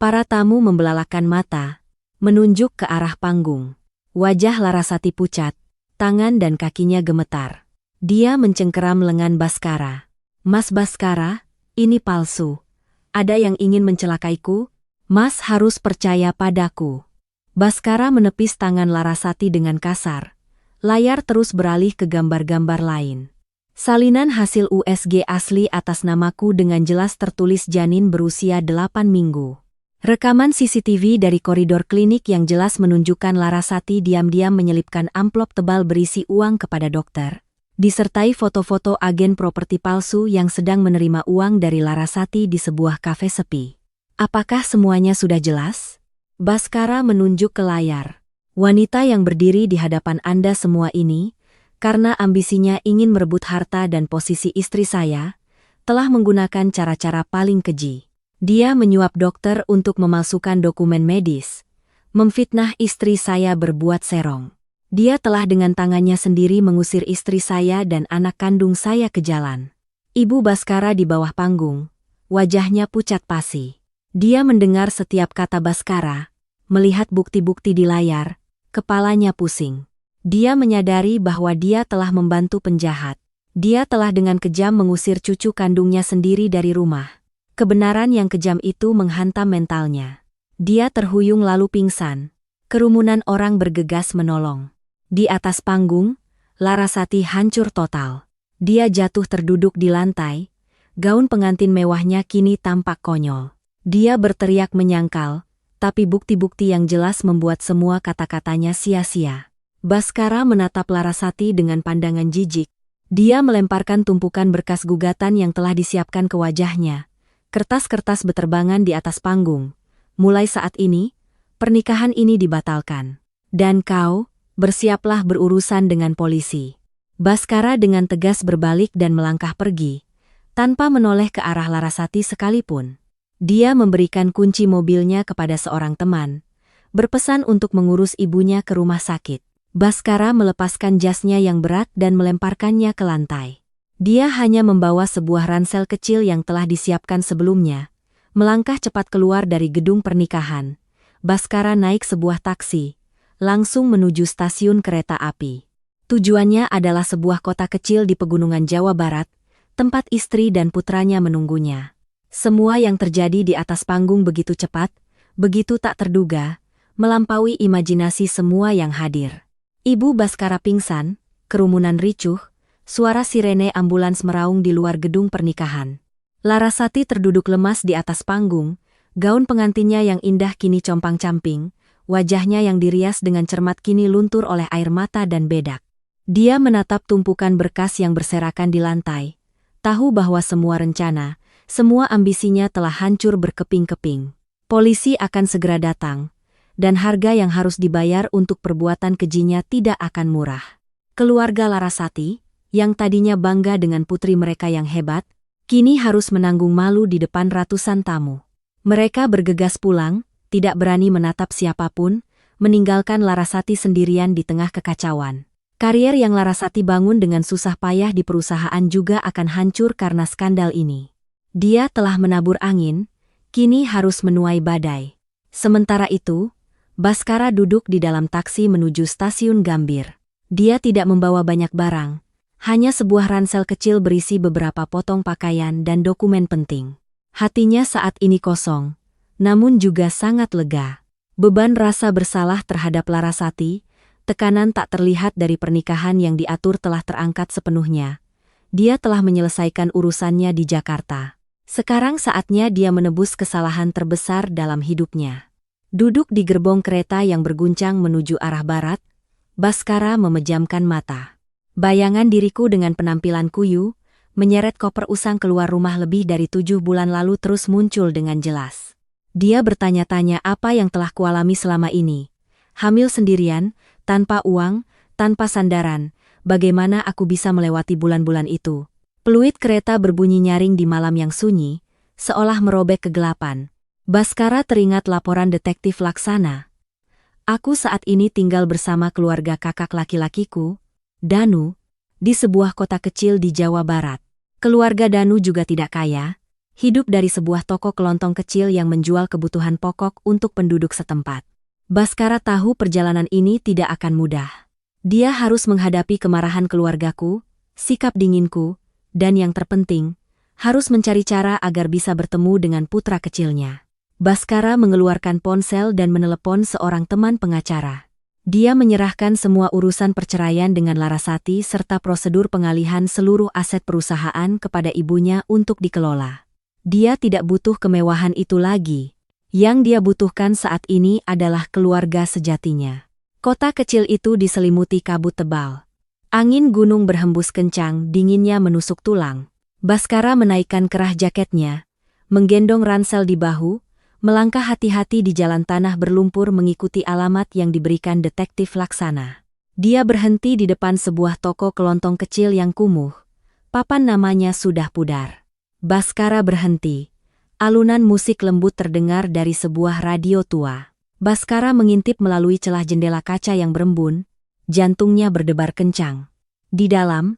Para tamu membelalakan mata, menunjuk ke arah panggung. Wajah Larasati pucat, tangan dan kakinya gemetar. Dia mencengkeram lengan Baskara. "Mas Baskara, ini palsu. Ada yang ingin mencelakaiku? Mas harus percaya padaku." Baskara menepis tangan Larasati dengan kasar. Layar terus beralih ke gambar-gambar lain. Salinan hasil USG asli atas namaku dengan jelas tertulis janin berusia 8 minggu. Rekaman CCTV dari koridor klinik yang jelas menunjukkan Larasati diam-diam menyelipkan amplop tebal berisi uang kepada dokter, disertai foto-foto agen properti palsu yang sedang menerima uang dari Larasati di sebuah kafe sepi. Apakah semuanya sudah jelas? Baskara menunjuk ke layar. Wanita yang berdiri di hadapan Anda semua ini, karena ambisinya ingin merebut harta dan posisi istri saya, telah menggunakan cara-cara paling keji. Dia menyuap dokter untuk memalsukan dokumen medis, memfitnah istri saya berbuat serong. Dia telah dengan tangannya sendiri mengusir istri saya dan anak kandung saya ke jalan. Ibu Baskara di bawah panggung, wajahnya pucat pasi. Dia mendengar setiap kata Baskara, melihat bukti-bukti di layar, kepalanya pusing. Dia menyadari bahwa dia telah membantu penjahat. Dia telah dengan kejam mengusir cucu kandungnya sendiri dari rumah. Kebenaran yang kejam itu menghantam mentalnya. Dia terhuyung lalu pingsan. Kerumunan orang bergegas menolong. Di atas panggung, Larasati hancur total. Dia jatuh terduduk di lantai. Gaun pengantin mewahnya kini tampak konyol. Dia berteriak menyangkal, tapi bukti-bukti yang jelas membuat semua kata-katanya sia-sia. Baskara menatap Larasati dengan pandangan jijik. Dia melemparkan tumpukan berkas gugatan yang telah disiapkan ke wajahnya. Kertas-kertas beterbangan di atas panggung. Mulai saat ini, pernikahan ini dibatalkan. Dan kau, bersiaplah berurusan dengan polisi. Baskara dengan tegas berbalik dan melangkah pergi, tanpa menoleh ke arah Larasati sekalipun. Dia memberikan kunci mobilnya kepada seorang teman, berpesan untuk mengurus ibunya ke rumah sakit. Baskara melepaskan jasnya yang berat dan melemparkannya ke lantai. Dia hanya membawa sebuah ransel kecil yang telah disiapkan sebelumnya. Melangkah cepat keluar dari gedung pernikahan. Baskara naik sebuah taksi, langsung menuju stasiun kereta api. Tujuannya adalah sebuah kota kecil di pegunungan Jawa Barat, tempat istri dan putranya menunggunya. Semua yang terjadi di atas panggung begitu cepat, begitu tak terduga, melampaui imajinasi semua yang hadir. Ibu Baskara pingsan, kerumunan ricuh, suara sirene ambulans meraung di luar gedung pernikahan. Larasati terduduk lemas di atas panggung, gaun pengantinnya yang indah kini compang-camping, wajahnya yang dirias dengan cermat kini luntur oleh air mata dan bedak. Dia menatap tumpukan berkas yang berserakan di lantai, tahu bahwa semua rencana, semua ambisinya telah hancur berkeping-keping. Polisi akan segera datang, dan harga yang harus dibayar untuk perbuatan kejinya tidak akan murah. Keluarga Larasati, yang tadinya bangga dengan putri mereka yang hebat, kini harus menanggung malu di depan ratusan tamu. Mereka bergegas pulang, tidak berani menatap siapapun, meninggalkan Larasati sendirian di tengah kekacauan. Karier yang Larasati bangun dengan susah payah di perusahaan juga akan hancur karena skandal ini. Dia telah menabur angin, kini harus menuai badai. Sementara itu, Baskara duduk di dalam taksi menuju stasiun Gambir. Dia tidak membawa banyak barang. Hanya sebuah ransel kecil berisi beberapa potong pakaian dan dokumen penting. Hatinya saat ini kosong, namun juga sangat lega. Beban rasa bersalah terhadap Larasati, tekanan tak terlihat dari pernikahan yang diatur telah terangkat sepenuhnya. Dia telah menyelesaikan urusannya di Jakarta. Sekarang saatnya dia menebus kesalahan terbesar dalam hidupnya. Duduk di gerbong kereta yang berguncang menuju arah barat, Baskara memejamkan mata. Bayangan diriku dengan penampilan kuyu, menyeret koper usang keluar rumah lebih dari 7 bulan lalu terus muncul dengan jelas. Dia bertanya-tanya apa yang telah kualami selama ini. Hamil sendirian, tanpa uang, tanpa sandaran, bagaimana aku bisa melewati bulan-bulan itu? Peluit kereta berbunyi nyaring di malam yang sunyi, seolah merobek kegelapan. Baskara teringat laporan detektif Laksana. Aku saat ini tinggal bersama keluarga kakak laki-lakiku, Danu, di sebuah kota kecil di Jawa Barat. Keluarga Danu juga tidak kaya, hidup dari sebuah toko kelontong kecil yang menjual kebutuhan pokok untuk penduduk setempat. Baskara tahu perjalanan ini tidak akan mudah. Dia harus menghadapi kemarahan keluargaku, sikap dinginku, dan yang terpenting, harus mencari cara agar bisa bertemu dengan putra kecilnya. Baskara mengeluarkan ponsel dan menelepon seorang teman pengacara. Dia menyerahkan semua urusan perceraian dengan Larasati serta prosedur pengalihan seluruh aset perusahaan kepada ibunya untuk dikelola. Dia tidak butuh kemewahan itu lagi. Yang dia butuhkan saat ini adalah keluarga sejatinya. Kota kecil itu diselimuti kabut tebal. Angin gunung berhembus kencang, dinginnya menusuk tulang. Baskara menaikkan kerah jaketnya, menggendong ransel di bahu, melangkah hati-hati di jalan tanah berlumpur mengikuti alamat yang diberikan detektif Laksana. Dia berhenti di depan sebuah toko kelontong kecil yang kumuh. Papan namanya sudah pudar. Baskara berhenti. Alunan musik lembut terdengar dari sebuah radio tua. Baskara mengintip melalui celah jendela kaca yang berembun, jantungnya berdebar kencang. Di dalam,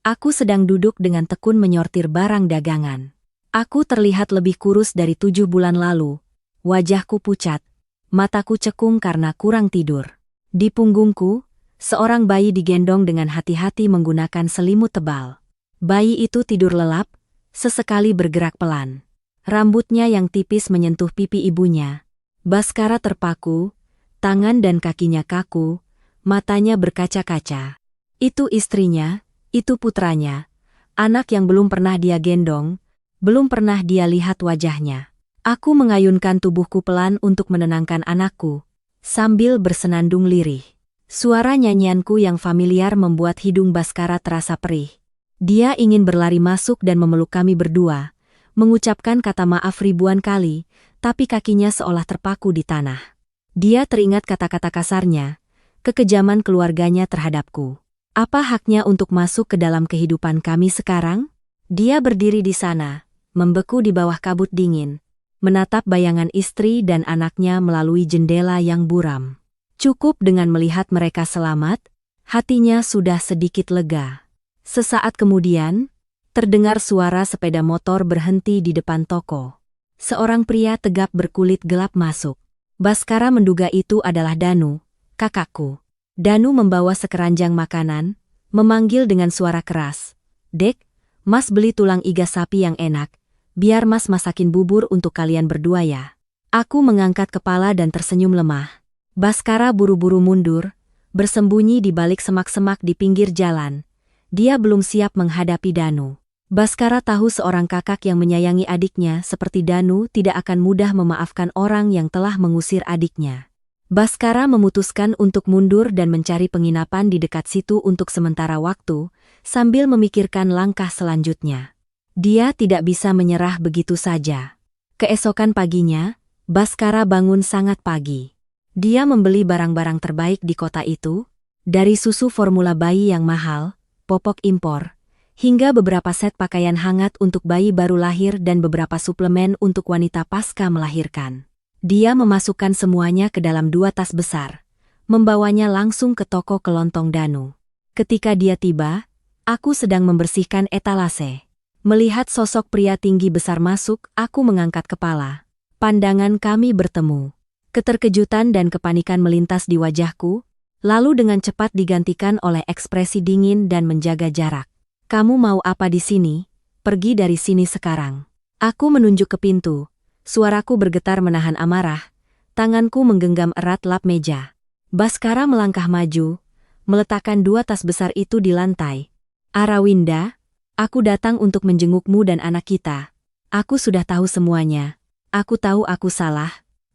aku sedang duduk dengan tekun menyortir barang dagangan. Aku terlihat lebih kurus dari 7 bulan lalu. Wajahku pucat, mataku cekung karena kurang tidur. Di punggungku, seorang bayi digendong dengan hati-hati menggunakan selimut tebal. Bayi itu tidur lelap, sesekali bergerak pelan. Rambutnya yang tipis menyentuh pipi ibunya. Baskara terpaku, tangan dan kakinya kaku, matanya berkaca-kaca. Itu istrinya, itu putranya, anak yang belum pernah dia gendong, belum pernah dia lihat wajahnya. Aku mengayunkan tubuhku pelan untuk menenangkan anakku, sambil bersenandung lirih. Suara nyanyianku yang familiar membuat hidung Baskara terasa perih. Dia ingin berlari masuk dan memeluk kami berdua, mengucapkan kata maaf ribuan kali, tapi kakinya seolah terpaku di tanah. Dia teringat kata-kata kasarnya, kekejaman keluarganya terhadapku. Apa haknya untuk masuk ke dalam kehidupan kami sekarang? Dia berdiri di sana, membeku di bawah kabut dingin, menatap bayangan istri dan anaknya melalui jendela yang buram. Cukup dengan melihat mereka selamat, hatinya sudah sedikit lega. Sesaat kemudian, terdengar suara sepeda motor berhenti di depan toko. Seorang pria tegap berkulit gelap masuk. Baskara menduga itu adalah Danu, kakakku. Danu membawa sekeranjang makanan, memanggil dengan suara keras. "Dek, Mas beli tulang iga sapi yang enak. Biar Mas masakin bubur untuk kalian berdua ya." Aku mengangkat kepala dan tersenyum lemah. Baskara buru-buru mundur, bersembunyi di balik semak-semak di pinggir jalan. Dia belum siap menghadapi Danu. Baskara tahu seorang kakak yang menyayangi adiknya seperti Danu tidak akan mudah memaafkan orang yang telah mengusir adiknya. Baskara memutuskan untuk mundur dan mencari penginapan di dekat situ untuk sementara waktu, sambil memikirkan langkah selanjutnya. Dia tidak bisa menyerah begitu saja. Keesokan paginya, Baskara bangun sangat pagi. Dia membeli barang-barang terbaik di kota itu, dari susu formula bayi yang mahal, popok impor, hingga beberapa set pakaian hangat untuk bayi baru lahir dan beberapa suplemen untuk wanita pasca melahirkan. Dia memasukkan semuanya ke dalam 2 tas besar, membawanya langsung ke toko kelontong Danu. Ketika dia tiba, aku sedang membersihkan etalase. Melihat sosok pria tinggi besar masuk, aku mengangkat kepala. Pandangan kami bertemu. Keterkejutan dan kepanikan melintas di wajahku, lalu dengan cepat digantikan oleh ekspresi dingin dan menjaga jarak. "Kamu mau apa di sini? Pergi dari sini sekarang." Aku menunjuk ke pintu. Suaraku bergetar menahan amarah. Tanganku menggenggam erat lap meja. Baskara melangkah maju, meletakkan 2 tas besar itu di lantai. "Arawinda, aku datang untuk menjengukmu dan anak kita. Aku sudah tahu semuanya. Aku tahu aku salah.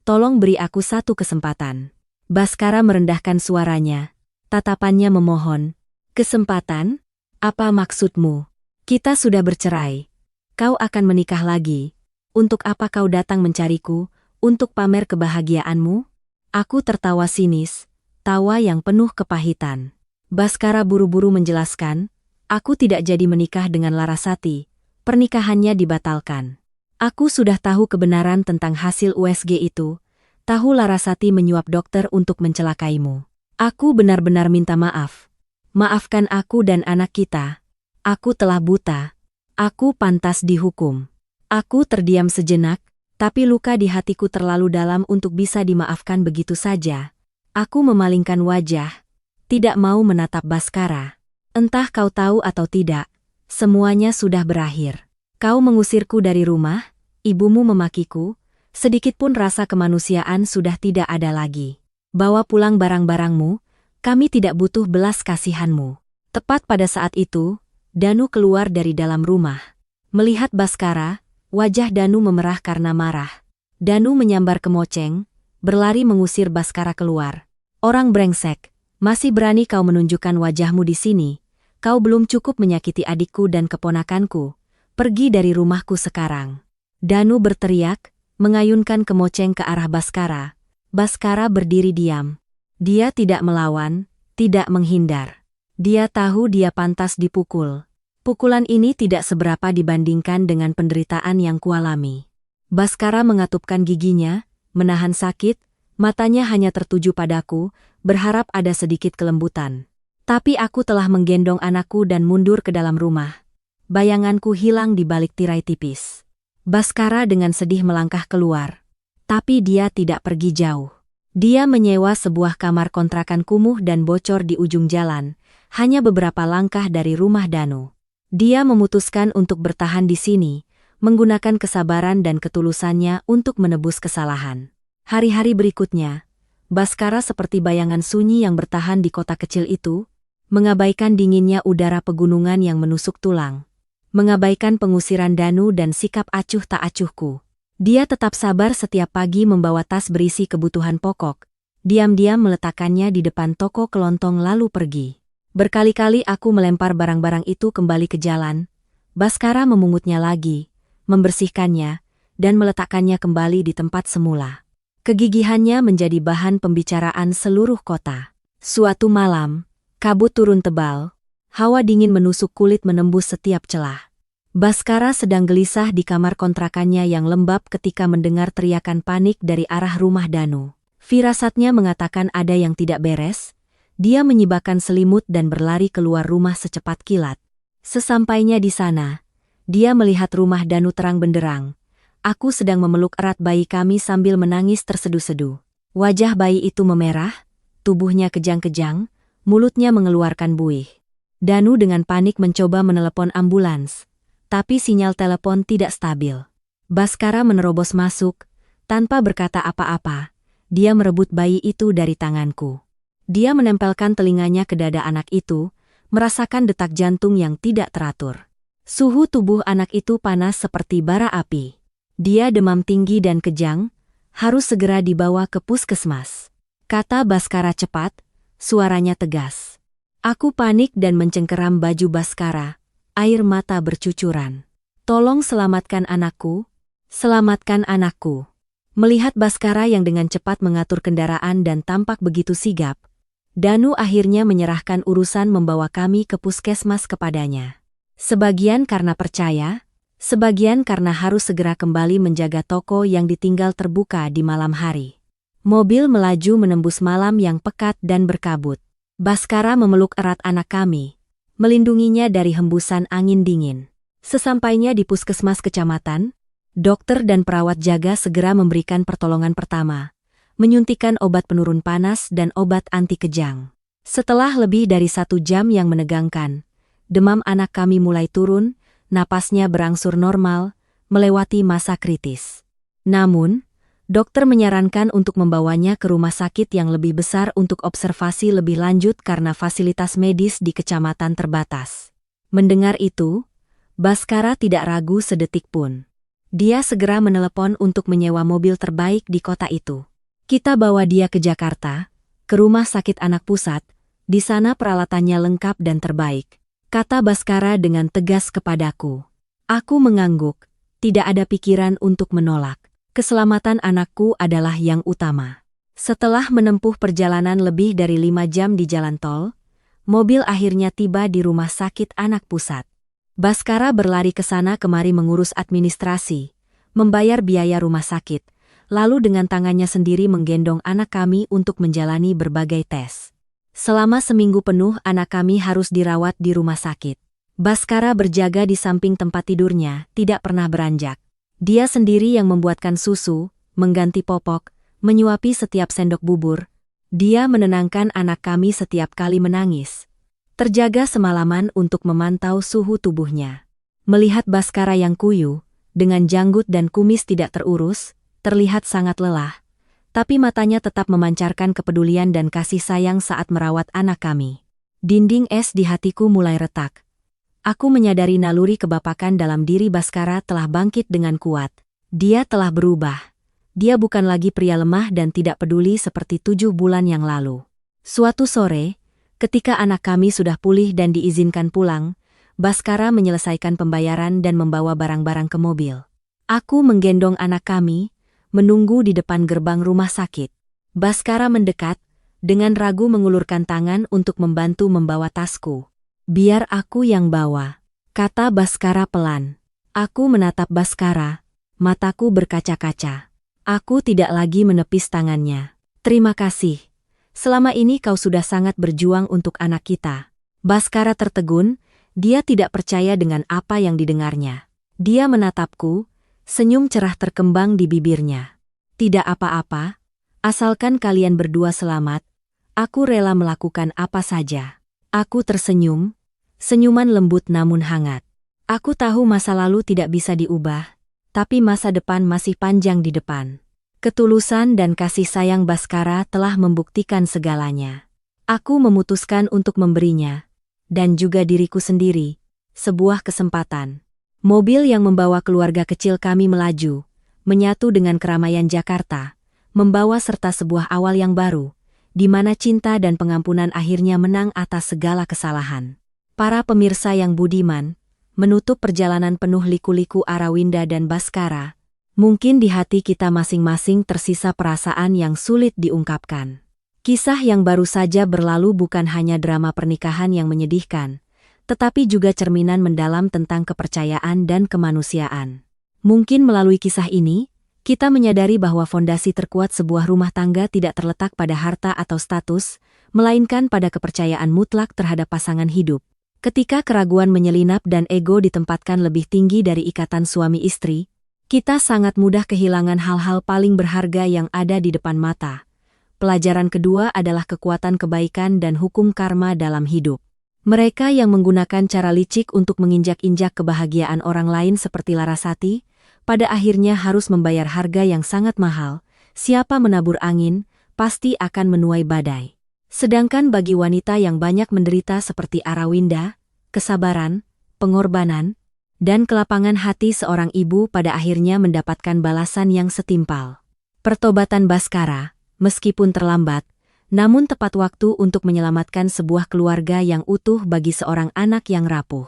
Tolong beri aku 1 kesempatan." Baskara merendahkan suaranya. Tatapannya memohon. "Kesempatan? Apa maksudmu? Kita sudah bercerai. Kau akan menikah lagi. Untuk apa kau datang mencariku? Untuk pamer kebahagiaanmu?" Aku tertawa sinis, tawa yang penuh kepahitan. Baskara buru-buru menjelaskan, "Aku tidak jadi menikah dengan Larasati. Pernikahannya dibatalkan. Aku sudah tahu kebenaran tentang hasil USG itu. Tahu Larasati menyuap dokter untuk mencelakaimu. Aku benar-benar minta maaf. Maafkan aku dan anak kita. Aku telah buta. Aku pantas dihukum." Aku terdiam sejenak, tapi luka di hatiku terlalu dalam untuk bisa dimaafkan begitu saja. Aku memalingkan wajah, tidak mau menatap Baskara. "Entah kau tahu atau tidak, semuanya sudah berakhir. Kau mengusirku dari rumah, ibumu memakiku, sedikitpun rasa kemanusiaan sudah tidak ada lagi. Bawa pulang barang-barangmu, kami tidak butuh belas kasihanmu." Tepat pada saat itu, Danu keluar dari dalam rumah. Melihat Baskara, wajah Danu memerah karena marah. Danu menyambar ke Moceng, berlari mengusir Baskara keluar. Orang brengsek, masih berani kau menunjukkan wajahmu di sini. Kau belum cukup menyakiti adikku dan keponakanku. Pergi dari rumahku sekarang. Danu berteriak, mengayunkan kemoceng ke arah Baskara. Baskara berdiri diam. Dia tidak melawan, tidak menghindar. Dia tahu dia pantas dipukul. Pukulan ini tidak seberapa dibandingkan dengan penderitaan yang kualami. Baskara mengatupkan giginya, menahan sakit, matanya hanya tertuju padaku, berharap ada sedikit kelembutan. Tapi aku telah menggendong anakku dan mundur ke dalam rumah. Bayanganku hilang di balik tirai tipis. Baskara dengan sedih melangkah keluar. Tapi dia tidak pergi jauh. Dia menyewa sebuah kamar kontrakan kumuh dan bocor di ujung jalan, hanya beberapa langkah dari rumah Danu. Dia memutuskan untuk bertahan di sini, menggunakan kesabaran dan ketulusannya untuk menebus kesalahan. Hari-hari berikutnya, Baskara seperti bayangan sunyi yang bertahan di kota kecil itu, mengabaikan dinginnya udara pegunungan yang menusuk tulang. Mengabaikan pengusiran Danu dan sikap acuh tak acuhku. Dia tetap sabar setiap pagi membawa tas berisi kebutuhan pokok. Diam-diam meletakkannya di depan toko kelontong lalu pergi. Berkali-kali aku melempar barang-barang itu kembali ke jalan. Baskara memungutnya lagi, membersihkannya, dan meletakkannya kembali di tempat semula. Kegigihannya menjadi bahan pembicaraan seluruh kota. Suatu malam, kabut turun tebal, hawa dingin menusuk kulit menembus setiap celah. Baskara sedang gelisah di kamar kontrakannya yang lembab ketika mendengar teriakan panik dari arah rumah Danu. Firasatnya mengatakan ada yang tidak beres. Dia menyibakkan selimut dan berlari keluar rumah secepat kilat. Sesampainya di sana, dia melihat rumah Danu terang benderang. Aku sedang memeluk erat bayi kami sambil menangis terseduh-seduh. Wajah bayi itu memerah, tubuhnya kejang-kejang, mulutnya mengeluarkan buih. Danu dengan panik mencoba menelepon ambulans, tapi sinyal telepon tidak stabil. Baskara menerobos masuk, tanpa berkata apa-apa. Dia merebut bayi itu dari tanganku. Dia menempelkan telinganya ke dada anak itu, merasakan detak jantung yang tidak teratur. Suhu tubuh anak itu panas seperti bara api. Dia demam tinggi dan kejang, harus segera dibawa ke puskesmas. Kata Baskara cepat, suaranya tegas. Aku panik dan mencengkeram baju Baskara, air mata bercucuran. Tolong selamatkan anakku, selamatkan anakku. Melihat Baskara yang dengan cepat mengatur kendaraan dan tampak begitu sigap, Danu akhirnya menyerahkan urusan membawa kami ke puskesmas kepadanya. Sebagian karena percaya, sebagian karena harus segera kembali menjaga toko yang ditinggal terbuka di malam hari. Mobil melaju menembus malam yang pekat dan berkabut. Baskara memeluk erat anak kami, melindunginya dari hembusan angin dingin. Sesampainya di puskesmas kecamatan, dokter dan perawat jaga segera memberikan pertolongan pertama, menyuntikkan obat penurun panas dan obat anti kejang. Setelah lebih dari 1 jam yang menegangkan, demam anak kami mulai turun, napasnya berangsur normal, melewati masa kritis. Namun, dokter menyarankan untuk membawanya ke rumah sakit yang lebih besar untuk observasi lebih lanjut karena fasilitas medis di kecamatan terbatas. Mendengar itu, Baskara tidak ragu sedetik pun. Dia segera menelepon untuk menyewa mobil terbaik di kota itu. Kita bawa dia ke Jakarta, ke rumah sakit anak pusat, di sana peralatannya lengkap dan terbaik. Kata Baskara dengan tegas kepadaku. Aku mengangguk, tidak ada pikiran untuk menolak. Keselamatan anakku adalah yang utama. Setelah menempuh perjalanan lebih dari 5 jam di jalan tol, mobil akhirnya tiba di rumah sakit anak pusat. Baskara berlari ke sana kemari mengurus administrasi, membayar biaya rumah sakit, lalu dengan tangannya sendiri menggendong anak kami untuk menjalani berbagai tes. Selama seminggu penuh anak kami harus dirawat di rumah sakit. Baskara berjaga di samping tempat tidurnya, tidak pernah beranjak. Dia sendiri yang membuatkan susu, mengganti popok, menyuapi setiap sendok bubur. Dia menenangkan anak kami setiap kali menangis. Terjaga semalaman untuk memantau suhu tubuhnya. Melihat Baskara yang kuyu, dengan janggut dan kumis tidak terurus, terlihat sangat lelah. Tapi matanya tetap memancarkan kepedulian dan kasih sayang saat merawat anak kami. Dinding es di hatiku mulai retak. Aku menyadari naluri kebapakan dalam diri Baskara telah bangkit dengan kuat. Dia telah berubah. Dia bukan lagi pria lemah dan tidak peduli seperti 7 bulan yang lalu. Suatu sore, ketika anak kami sudah pulih dan diizinkan pulang, Baskara menyelesaikan pembayaran dan membawa barang-barang ke mobil. Aku menggendong anak kami, menunggu di depan gerbang rumah sakit. Baskara mendekat, dengan ragu mengulurkan tangan untuk membantu membawa tasku. "Biar aku yang bawa," kata Baskara pelan. Aku menatap Baskara, mataku berkaca-kaca. Aku tidak lagi menepis tangannya. "Terima kasih. Selama ini kau sudah sangat berjuang untuk anak kita." Baskara tertegun, dia tidak percaya dengan apa yang didengarnya. Dia menatapku, senyum cerah terkembang di bibirnya. "Tidak apa-apa, asalkan kalian berdua selamat, aku rela melakukan apa saja." Aku tersenyum, senyuman lembut namun hangat. Aku tahu masa lalu tidak bisa diubah, tapi masa depan masih panjang di depan. Ketulusan dan kasih sayang Baskara telah membuktikan segalanya. Aku memutuskan untuk memberinya, dan juga diriku sendiri, sebuah kesempatan. Mobil yang membawa keluarga kecil kami melaju, menyatu dengan keramaian Jakarta, membawa serta sebuah awal yang baru, di mana cinta dan pengampunan akhirnya menang atas segala kesalahan. Para pemirsa yang budiman, menutup perjalanan penuh liku-liku Arawinda dan Baskara, mungkin di hati kita masing-masing tersisa perasaan yang sulit diungkapkan. Kisah yang baru saja berlalu bukan hanya drama pernikahan yang menyedihkan, tetapi juga cerminan mendalam tentang kepercayaan dan kemanusiaan. Mungkin melalui kisah ini, kita menyadari bahwa fondasi terkuat sebuah rumah tangga tidak terletak pada harta atau status, melainkan pada kepercayaan mutlak terhadap pasangan hidup. Ketika keraguan menyelinap dan ego ditempatkan lebih tinggi dari ikatan suami istri, kita sangat mudah kehilangan hal-hal paling berharga yang ada di depan mata. Pelajaran kedua adalah kekuatan kebaikan dan hukum karma dalam hidup. Mereka yang menggunakan cara licik untuk menginjak-injak kebahagiaan orang lain seperti Larasati, pada akhirnya harus membayar harga yang sangat mahal. Siapa menabur angin, pasti akan menuai badai. Sedangkan bagi wanita yang banyak menderita seperti Arawinda, kesabaran, pengorbanan, dan kelapangan hati seorang ibu pada akhirnya mendapatkan balasan yang setimpal. Pertobatan Baskara, meskipun terlambat, namun tepat waktu untuk menyelamatkan sebuah keluarga yang utuh bagi seorang anak yang rapuh.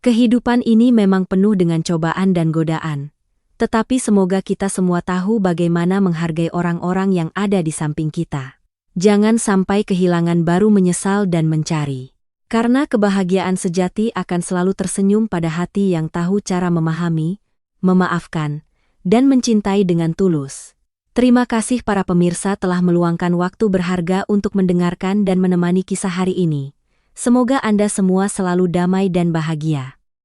Kehidupan ini memang penuh dengan cobaan dan godaan, tetapi semoga kita semua tahu bagaimana menghargai orang-orang yang ada di samping kita. Jangan sampai kehilangan baru menyesal dan mencari. Karena kebahagiaan sejati akan selalu tersenyum pada hati yang tahu cara memahami, memaafkan, dan mencintai dengan tulus. Terima kasih para pemirsa telah meluangkan waktu berharga untuk mendengarkan dan menemani kisah hari ini. Semoga Anda semua selalu damai dan bahagia.